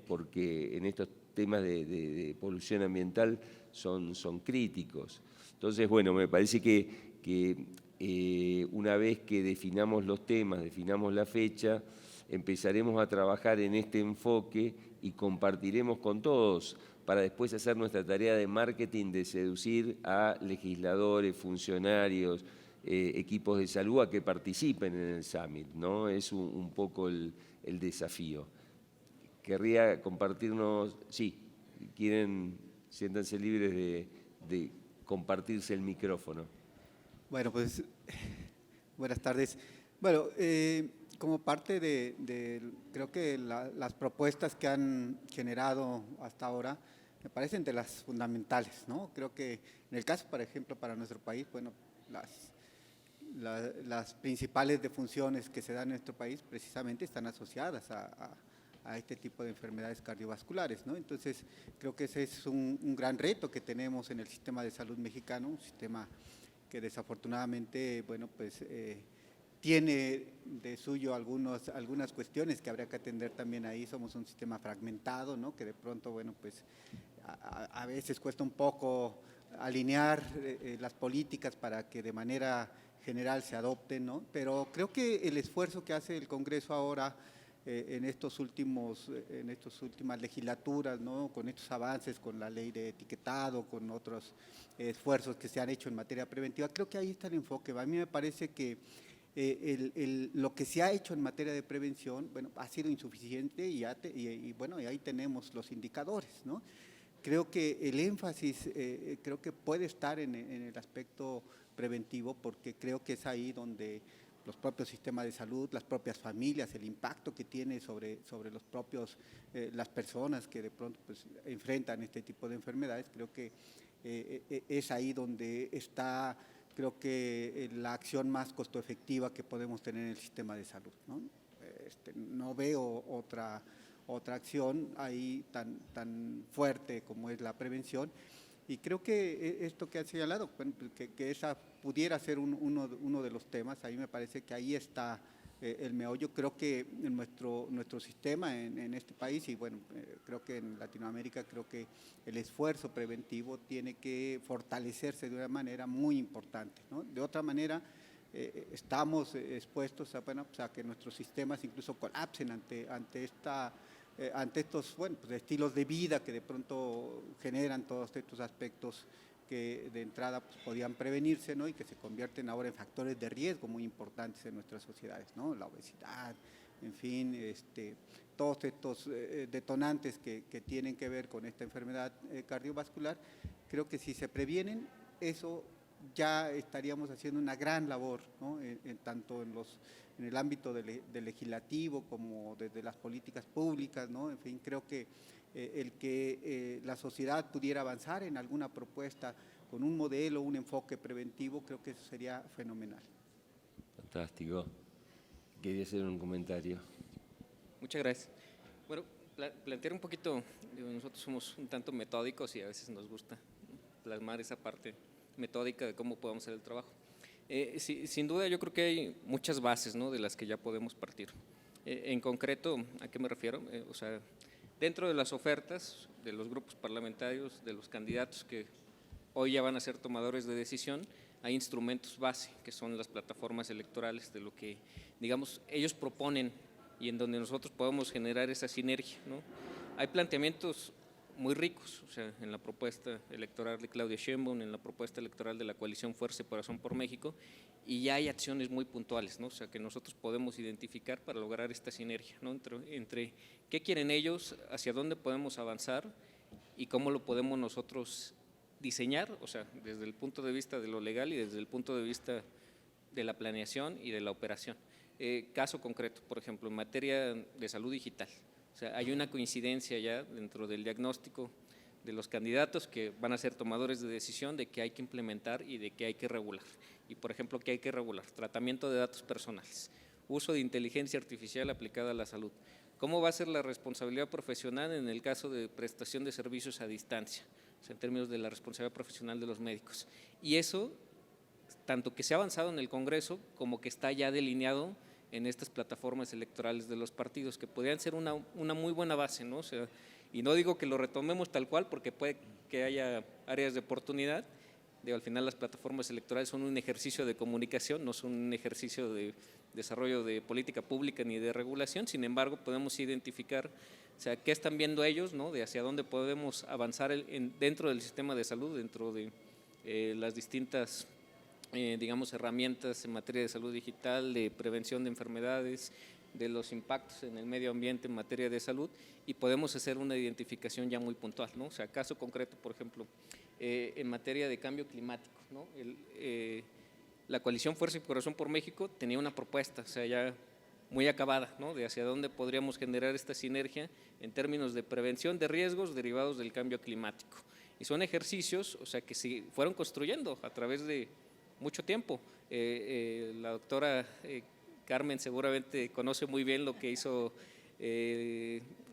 porque en estos temas de polución ambiental son críticos. Entonces, bueno, me parece que una vez que definamos los temas, definamos la fecha, empezaremos a trabajar en este enfoque y compartiremos con todos para después hacer nuestra tarea de marketing, de seducir a legisladores, funcionarios, equipos de salud a que participen en el Summit, ¿no? Es un poco el desafío. Querría compartirnos, sí, quieren, siéntanse libres de compartirse el micrófono. Bueno, pues, buenas tardes. Bueno, como parte de creo que las propuestas que han generado hasta ahora, me parecen de las fundamentales, ¿no? Creo que en el caso, por ejemplo, para nuestro país, bueno, las principales defunciones que se dan en nuestro país precisamente están asociadas a este tipo de enfermedades cardiovasculares, ¿no? Entonces, creo que ese es un gran reto que tenemos en el sistema de salud mexicano, un sistema que desafortunadamente, bueno, pues tiene de suyo algunas cuestiones que habría que atender también ahí. Somos un sistema fragmentado, ¿no? Que de pronto, bueno, pues a veces cuesta un poco alinear las políticas para que de manera general se adopten, ¿no? Pero creo que el esfuerzo que hace el Congreso ahora en estas últimas legislaturas, ¿no? Con estos avances, con la ley de etiquetado, con otros esfuerzos que se han hecho en materia preventiva, creo que ahí está el enfoque. A mí me parece que lo que se ha hecho en materia de prevención, bueno, ha sido insuficiente y bueno, y ahí tenemos los indicadores, ¿no? Creo que el énfasis creo que puede estar en el aspecto preventivo, porque creo que es ahí donde los propios sistemas de salud, las propias familias, el impacto que tiene sobre los propios, las personas que de pronto pues, enfrentan este tipo de enfermedades, creo que es ahí donde está, creo que la acción más costo efectiva que podemos tener en el sistema de salud, ¿no? No veo otra acción ahí tan fuerte como es la prevención. Y creo que esto que ha señalado, que esa pudiera ser uno de los temas, ahí me parece que ahí está el meollo. Creo que en nuestro sistema en este país y bueno, creo que en Latinoamérica, creo que el esfuerzo preventivo tiene que fortalecerse de una manera muy importante, ¿no? De otra manera, estamos expuestos a que nuestros sistemas incluso colapsen ante estos pues, estilos de vida que de pronto generan todos estos aspectos que de entrada pues, podían prevenirse, ¿no? Y que se convierten ahora en factores de riesgo muy importantes en nuestras sociedades, ¿no? La obesidad, en fin, todos estos detonantes que tienen que ver con esta enfermedad cardiovascular. Creo que si se previenen, eso ya estaríamos haciendo una gran labor, ¿no? Tanto en el ámbito del legislativo como desde las políticas públicas, ¿no? En fin, creo que el que la sociedad pudiera avanzar en alguna propuesta con un modelo, un enfoque preventivo, creo que eso sería fenomenal. Fantástico. Quería hacer un comentario. Muchas gracias. Bueno, plantear un poquito, nosotros somos un tanto metódicos y a veces nos gusta plasmar esa parte metódica de cómo podemos hacer el trabajo. Sin duda yo creo que hay muchas bases, ¿no?, de las que ya podemos partir. En concreto, ¿a qué me refiero? O sea, dentro de las ofertas de los grupos parlamentarios, de los candidatos que hoy ya van a ser tomadores de decisión, hay instrumentos base, que son las plataformas electorales, de lo que, digamos, ellos proponen y en donde nosotros podemos generar esa sinergia, ¿no? Hay planteamientos muy ricos, o sea, en la propuesta electoral de Claudia Sheinbaum, en la propuesta electoral de la coalición Fuerza y Corazón por México, y ya hay acciones muy puntuales, ¿no? O sea, que nosotros podemos identificar para lograr esta sinergia, ¿no?, entre qué quieren ellos, hacia dónde podemos avanzar y cómo lo podemos nosotros diseñar, o sea, desde el punto de vista de lo legal y desde el punto de vista de la planeación y de la operación. Caso concreto, por ejemplo, en materia de salud digital. O sea, hay una coincidencia ya dentro del diagnóstico de los candidatos que van a ser tomadores de decisión de que hay que implementar y de que hay que regular. Y, por ejemplo, ¿qué hay que regular? Tratamiento de datos personales, uso de inteligencia artificial aplicada a la salud. ¿Cómo va a ser la responsabilidad profesional en el caso de prestación de servicios a distancia? O sea, en términos de la responsabilidad profesional de los médicos. Y eso, tanto que se ha avanzado en el Congreso como que está ya delineado en estas plataformas electorales de los partidos, que podrían ser una muy buena base, ¿no? O sea, y no digo que lo retomemos tal cual, porque puede que haya áreas de oportunidad. Al final las plataformas electorales son un ejercicio de comunicación, no son un ejercicio de desarrollo de política pública ni de regulación. Sin embargo, podemos identificar, o sea, qué están viendo ellos, ¿no?, de hacia dónde podemos avanzar dentro del sistema de salud, dentro de las distintas digamos, herramientas en materia de salud digital, de prevención de enfermedades, de los impactos en el medio ambiente en materia de salud, y podemos hacer una identificación ya muy puntual, ¿no? O sea, caso concreto, por ejemplo, en materia de cambio climático, ¿no? La coalición Fuerza y Corazón por México tenía una propuesta, o sea, ya muy acabada, ¿no?, de hacia dónde podríamos generar esta sinergia en términos de prevención de riesgos derivados del cambio climático. Y son ejercicios, o sea, que se fueron construyendo a través de mucho tiempo. La doctora Carmen seguramente conoce muy bien lo que hizo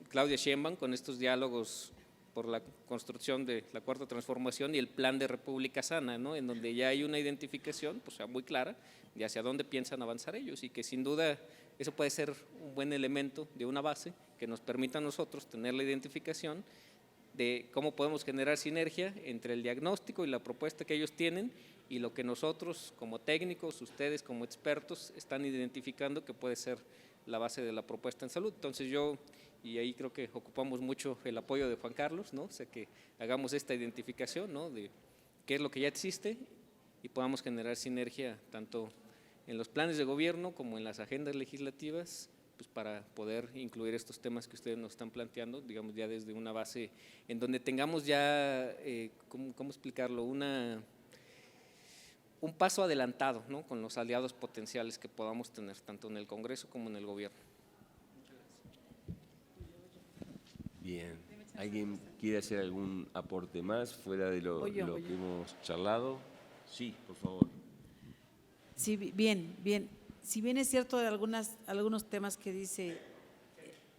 Claudia Sheinbaum con estos diálogos por la construcción de la Cuarta Transformación y el Plan de República Sana, ¿no?, en donde ya hay una identificación, pues, muy clara de hacia dónde piensan avanzar ellos, y que sin duda eso puede ser un buen elemento de una base que nos permita a nosotros tener la identificación de cómo podemos generar sinergia entre el diagnóstico y la propuesta que ellos tienen y lo que nosotros como técnicos, ustedes como expertos están identificando que puede ser la base de la propuesta en salud. Entonces y ahí creo que ocupamos mucho el apoyo de Juan Carlos, ¿no? O sea, que hagamos esta identificación, ¿no?, de qué es lo que ya existe y podamos generar sinergia tanto en los planes de gobierno como en las agendas legislativas, pues, para poder incluir estos temas que ustedes nos están planteando, digamos, ya desde una base en donde tengamos ya, ¿cómo explicarlo?, un paso adelantado, ¿no?, con los aliados potenciales que podamos tener, tanto en el Congreso como en el gobierno. Bien. ¿Alguien quiere hacer algún aporte más fuera de lo que hemos charlado? Sí, por favor. Sí, bien. Si bien es cierto de algunos temas que dice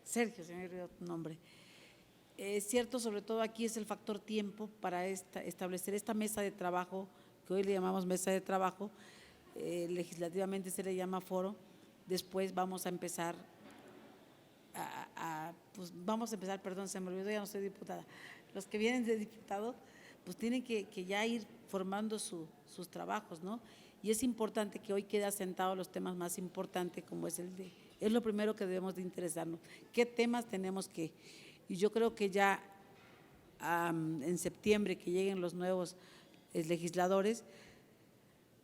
Sergio, se me olvidó tu nombre, es cierto, sobre todo aquí es el factor tiempo para establecer esta mesa de trabajo, que hoy le llamamos mesa de trabajo, legislativamente se le llama foro. Después vamos a empezar perdón, se me olvidó, ya no soy diputada. Los que vienen de diputado, pues tienen que ya ir formando sus trabajos, ¿no? Y es importante que hoy quede asentado los temas más importantes, como es es lo primero que debemos de interesarnos. ¿Qué temas tenemos que? Y yo creo que ya en septiembre, que lleguen los nuevos legisladores,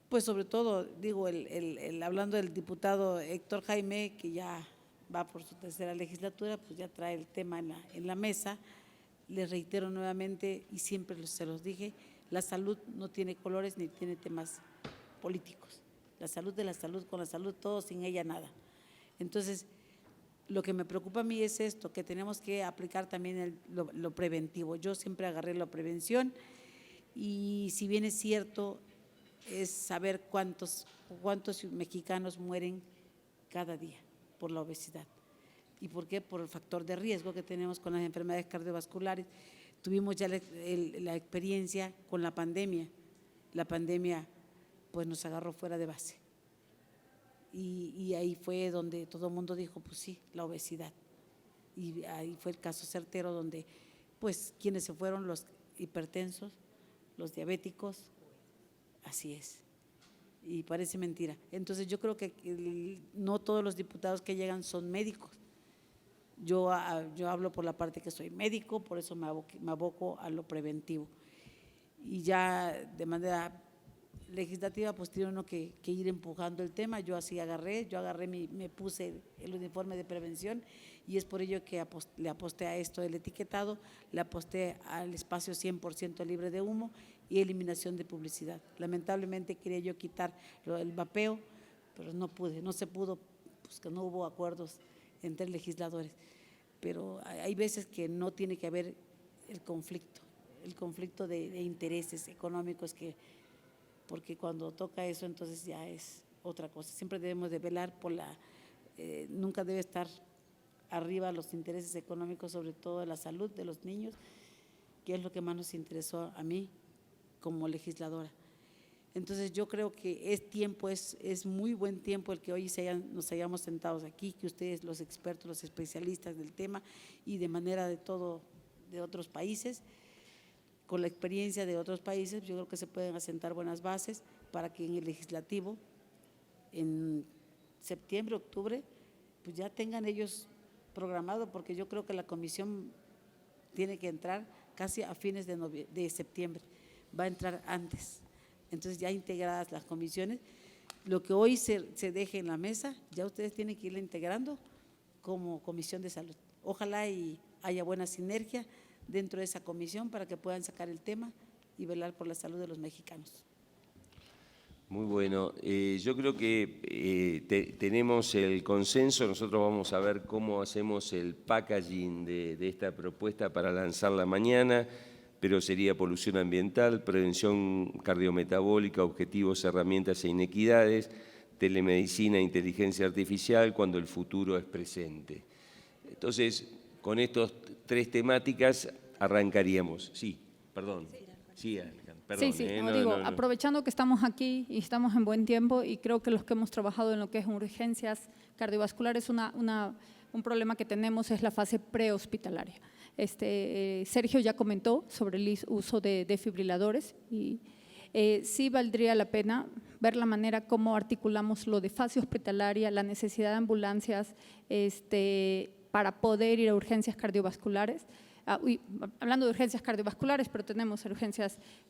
pues sobre todo, digo, hablando del diputado Héctor Jaime, que ya va por su tercera legislatura, pues ya trae el tema en la mesa. Les reitero nuevamente, y siempre se los dije, La salud no tiene colores ni tiene temas políticos. La salud de la salud, con la salud todo, sin ella nada. Entonces, lo que me preocupa a mí es esto, que tenemos que aplicar también lo preventivo. Yo siempre agarré la prevención y si bien es cierto, es saber cuántos mexicanos mueren cada día por la obesidad. ¿Y por qué? Por el factor de riesgo que tenemos con las enfermedades cardiovasculares. Tuvimos ya la experiencia con la pandemia. La pandemia pues nos agarró fuera de base. Y ahí fue donde todo el mundo dijo, pues sí, la obesidad. Y ahí fue el caso certero donde, pues, quienes se fueron, los hipertensos, los diabéticos, así es. Y parece mentira. Entonces yo creo que no todos los diputados que llegan son médicos. Yo hablo por la parte que soy médico, por eso me aboco a lo preventivo. Y ya de manera legislativa pues tiene uno que ir empujando el tema. Yo así agarré, me puse el uniforme de prevención y es por ello que le aposté a esto del etiquetado, le aposté al espacio 100% libre de humo y eliminación de publicidad. Lamentablemente quería yo quitar el vapeo, pero no pude, no se pudo, pues que no hubo acuerdos entre legisladores. Pero hay veces que no tiene que haber el conflicto de intereses económicos porque cuando toca eso entonces ya es otra cosa. Siempre debemos de velar por nunca debe estar arriba los intereses económicos, sobre todo la salud de los niños, que es lo que más nos interesó a mí como legisladora. Entonces yo creo que es muy buen tiempo el que hoy nos hayamos sentados aquí, que ustedes, los expertos, los especialistas del tema y de manera de otros países, con la experiencia de otros países, yo creo que se pueden asentar buenas bases para que en el legislativo, en septiembre, octubre, pues ya tengan ellos programado, porque yo creo que la comisión tiene que entrar casi a fines de septiembre, va a entrar antes. Entonces ya integradas las comisiones, lo que hoy se deje en la mesa, ya ustedes tienen que irla integrando como comisión de salud. Ojalá y haya buena sinergia dentro de esa comisión para que puedan sacar el tema y velar por la salud de los mexicanos. Muy bueno. Yo creo que tenemos el consenso. Nosotros vamos a ver cómo hacemos el packaging de esta propuesta para lanzarla mañana, pero sería polución ambiental, prevención cardiometabólica, objetivos, herramientas e inequidades, telemedicina, inteligencia artificial, cuando el futuro es presente. Entonces, con estas 3 temáticas arrancaríamos. Sí, perdón. Sí, perdón. Sí, aprovechando que estamos aquí y estamos en buen tiempo y creo que los que hemos trabajado en lo que es urgencias cardiovasculares, un problema que tenemos es la fase prehospitalaria. Sergio ya comentó sobre el uso de desfibriladores y sí valdría la pena ver la manera como articulamos lo de fase hospitalaria, la necesidad de ambulancias para poder ir a urgencias cardiovasculares. Hablando de urgencias cardiovasculares, pero tenemos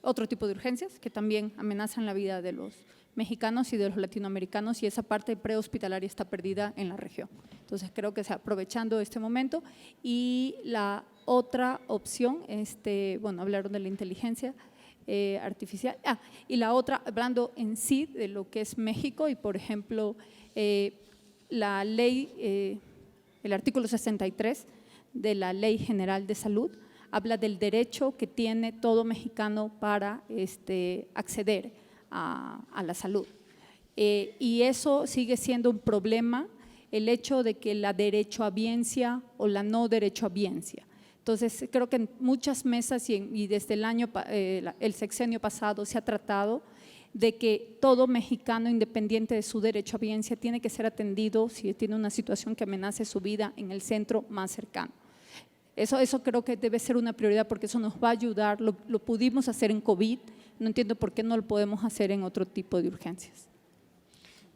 otro tipo de urgencias que también amenazan la vida de los mexicanos y de los latinoamericanos y esa parte prehospitalaria está perdida en la región. Entonces creo que aprovechando este momento y la otra opción, hablaron de la inteligencia artificial, y la otra, hablando en sí de lo que es México y por ejemplo la ley, el artículo 63 de la Ley General de Salud habla del derecho que tiene todo mexicano para acceder a la salud. Y eso sigue siendo un problema, el hecho de que la derechohabiencia o la no derechohabiencia. Entonces, creo que en muchas mesas y desde el sexenio pasado se ha tratado de que todo mexicano, independiente de su derechohabiencia, tiene que ser atendido si tiene una situación que amenace su vida en el centro más cercano. Eso creo que debe ser una prioridad porque eso nos va a ayudar, lo pudimos hacer en COVID, no entiendo por qué no lo podemos hacer en otro tipo de urgencias.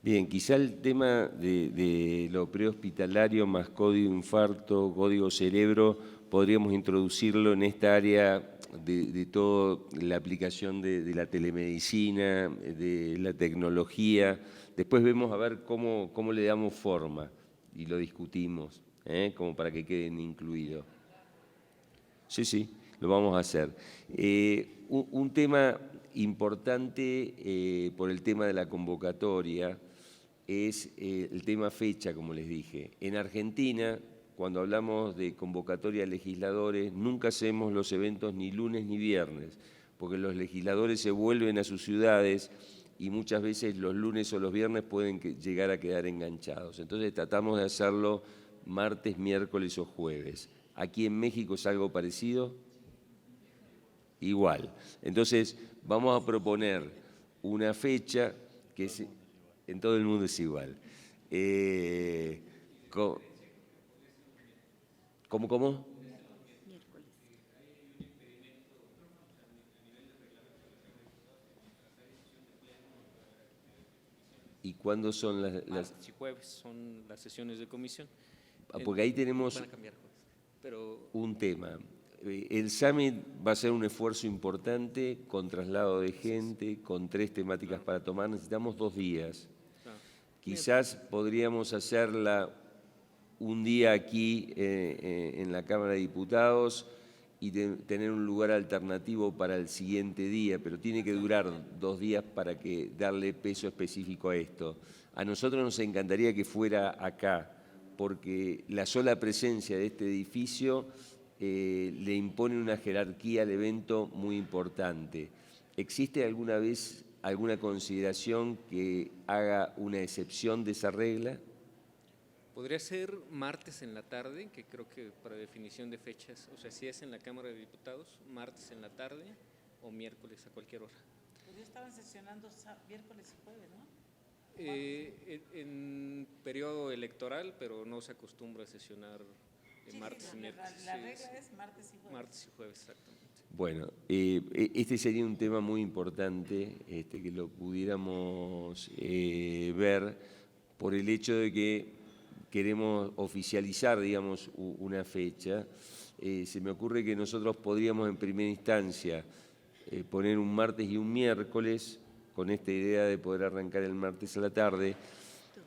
Bien, quizá el tema de lo prehospitalario más código infarto, código cerebro, podríamos introducirlo en esta área de toda la aplicación de la telemedicina, de la tecnología. Después vemos a ver cómo le damos forma y lo discutimos, como para que queden incluidos. Sí. lo vamos a hacer. Un tema importante por el tema de la convocatoria es el tema fecha, como les dije. En Argentina, cuando hablamos de convocatoria de legisladores, nunca hacemos los eventos ni lunes ni viernes, porque los legisladores se vuelven a sus ciudades y muchas veces los lunes o los viernes pueden llegar a quedar enganchados. Entonces tratamos de hacerlo martes, miércoles o jueves. ¿Aquí en México es algo parecido? Igual. Entonces vamos a proponer una fecha que en todo el mundo es igual. ¿Cómo? ¿Y cuándo son las...? Martes y jueves son las sesiones de comisión. Porque ahí tenemos Van a cambiar jueves, pero un tema. El Summit va a ser un esfuerzo importante con traslado de gente, con 3 temáticas para tomar. Necesitamos 2 días. Quizás podríamos hacerla un día aquí en la Cámara de Diputados y tener un lugar alternativo para el siguiente día, pero tiene que durar 2 días para darle peso específico a esto. A nosotros nos encantaría que fuera acá, porque la sola presencia de este edificio le impone una jerarquía al evento muy importante. ¿Existe alguna vez alguna consideración que haga una excepción de esa regla? podría ser martes en la tarde, que creo que para definición de fechas, o sea, si es en la Cámara de Diputados, martes en la tarde o miércoles a cualquier hora. Pues ya estaban sesionando miércoles y jueves, ¿no? En periodo electoral, pero no se acostumbra a sesionar martes y miércoles. La regla es martes y jueves. Martes y jueves, exactamente. Bueno, este sería un tema muy importante que lo pudiéramos ver por el hecho de que queremos oficializar, digamos, una fecha. Se me ocurre que nosotros podríamos en primera instancia poner un martes y un miércoles, con esta idea de poder arrancar el martes a la tarde,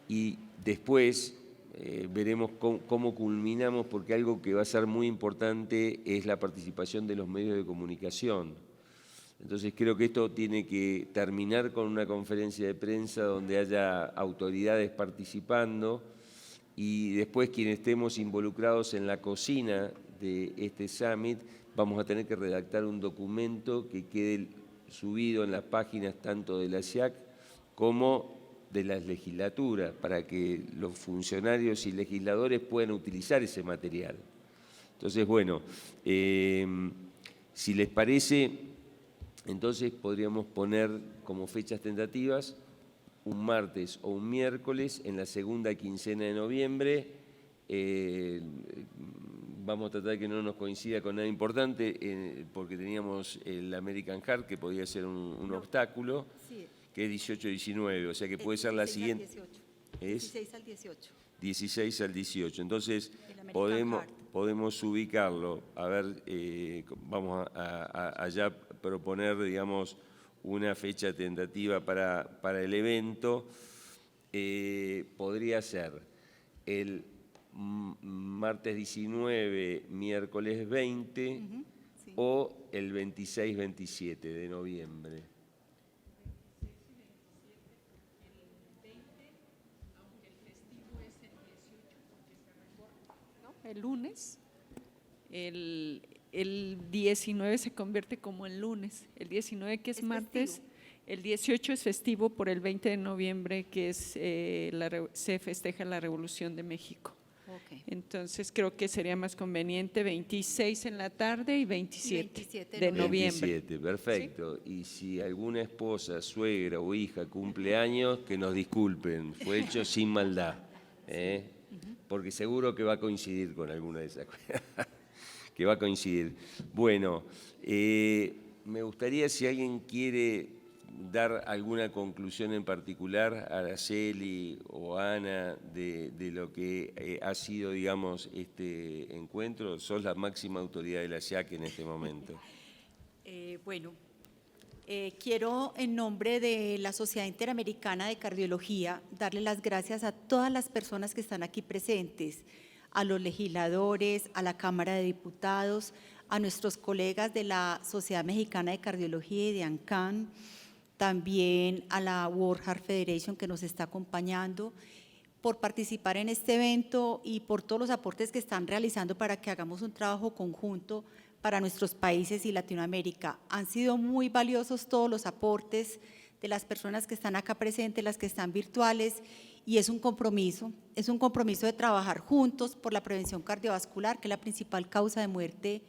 y después veremos cómo culminamos, porque algo que va a ser muy importante es la participación de los medios de comunicación. Entonces creo que esto tiene que terminar con una conferencia de prensa donde haya autoridades participando y después quienes estemos involucrados en la cocina de este summit vamos a tener que redactar un documento que quede subido en las páginas tanto de la SIAC como de las legislaturas para que los funcionarios y legisladores puedan utilizar ese material. Entonces, bueno, si les parece, entonces podríamos poner como fechas tentativas un martes o un miércoles en la segunda quincena de noviembre. Vamos a tratar de que no nos coincida con nada importante porque teníamos el American Heart que podía ser un obstáculo. Sí. Que es 18-19, o sea que puede ser la siguiente. 16 al 18. 16 al 18. Entonces podemos ubicarlo. A ver, vamos a ya proponer, digamos, una fecha tentativa para el evento. Podría ser el martes 19, miércoles 20 sí. o el 26-27 de noviembre. El lunes, el 19 se convierte como el lunes, el 19 que es martes, festivo. El 18 es festivo por el 20 de noviembre que es se festeja la Revolución de México. Okay. Entonces creo que sería más conveniente 26 en la tarde y 27 de noviembre. 27, perfecto. ¿Sí? Y si alguna esposa, suegra o hija cumple años, que nos disculpen, fue hecho sin maldad. Porque seguro que va a coincidir con alguna de esas cosas, que va a coincidir. Bueno, me gustaría si alguien quiere dar alguna conclusión en particular, Araceli o Ana, de lo que ha sido, digamos, este encuentro. Sos la máxima autoridad de la SIAC en este momento. Quiero, en nombre de la Sociedad Interamericana de Cardiología, darle las gracias a todas las personas que están aquí presentes, a los legisladores, a la Cámara de Diputados, a nuestros colegas de la Sociedad Mexicana de Cardiología y de ANCAN, también a la World Heart Federation que nos está acompañando, por participar en este evento y por todos los aportes que están realizando para que hagamos un trabajo conjunto para nuestros países y Latinoamérica. Han sido muy valiosos todos los aportes de las personas que están acá presentes, las que están virtuales, y es un compromiso de trabajar juntos por la prevención cardiovascular, que es la principal causa de muerte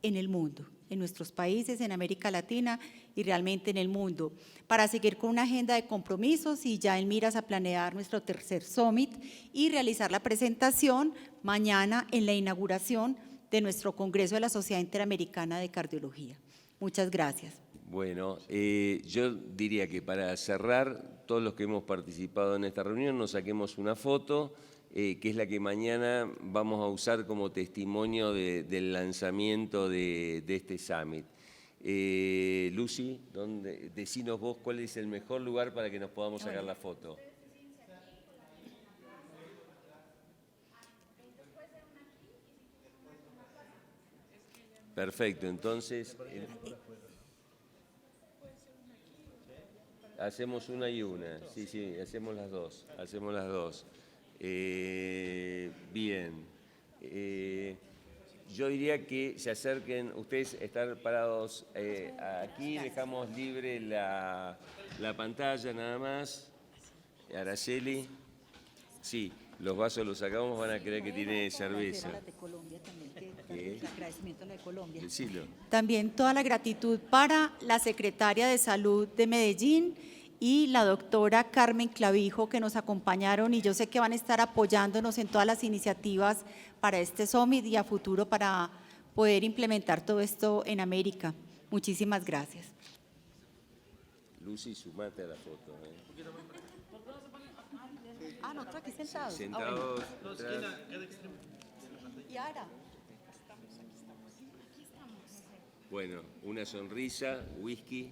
en el mundo, en nuestros países, en América Latina y realmente en el mundo, para seguir con una agenda de compromisos y ya en miras a planear nuestro tercer Summit y realizar la presentación mañana en la inauguración de nuestro Congreso de la Sociedad Interamericana de Cardiología. Muchas gracias. Bueno, yo diría que para cerrar, todos los que hemos participado en esta reunión nos saquemos una foto, que es la que mañana vamos a usar como testimonio del lanzamiento de este Summit. Lucy, decinos vos cuál es el mejor lugar para que nos podamos sacar la foto. Perfecto, entonces hacemos una y una, sí, hacemos las dos. Bien, yo diría que se acerquen, ustedes están parados aquí, dejamos libre la pantalla nada más. Araceli, sí, los vasos los sacamos, van a creer que tiene cerveza. ¿Qué? Agradecimiento a la de Colombia. Decilo. También toda la gratitud para la Secretaria de Salud de Medellín y la doctora Carmen Clavijo, que nos acompañaron, y yo sé que van a estar apoyándonos en todas las iniciativas para este Summit y a futuro para poder implementar todo esto en América. Muchísimas gracias. Lucy, sumate a la foto. Nosotros aquí sentados. Sentados. ¿Y ahora? Bueno, una sonrisa, whisky.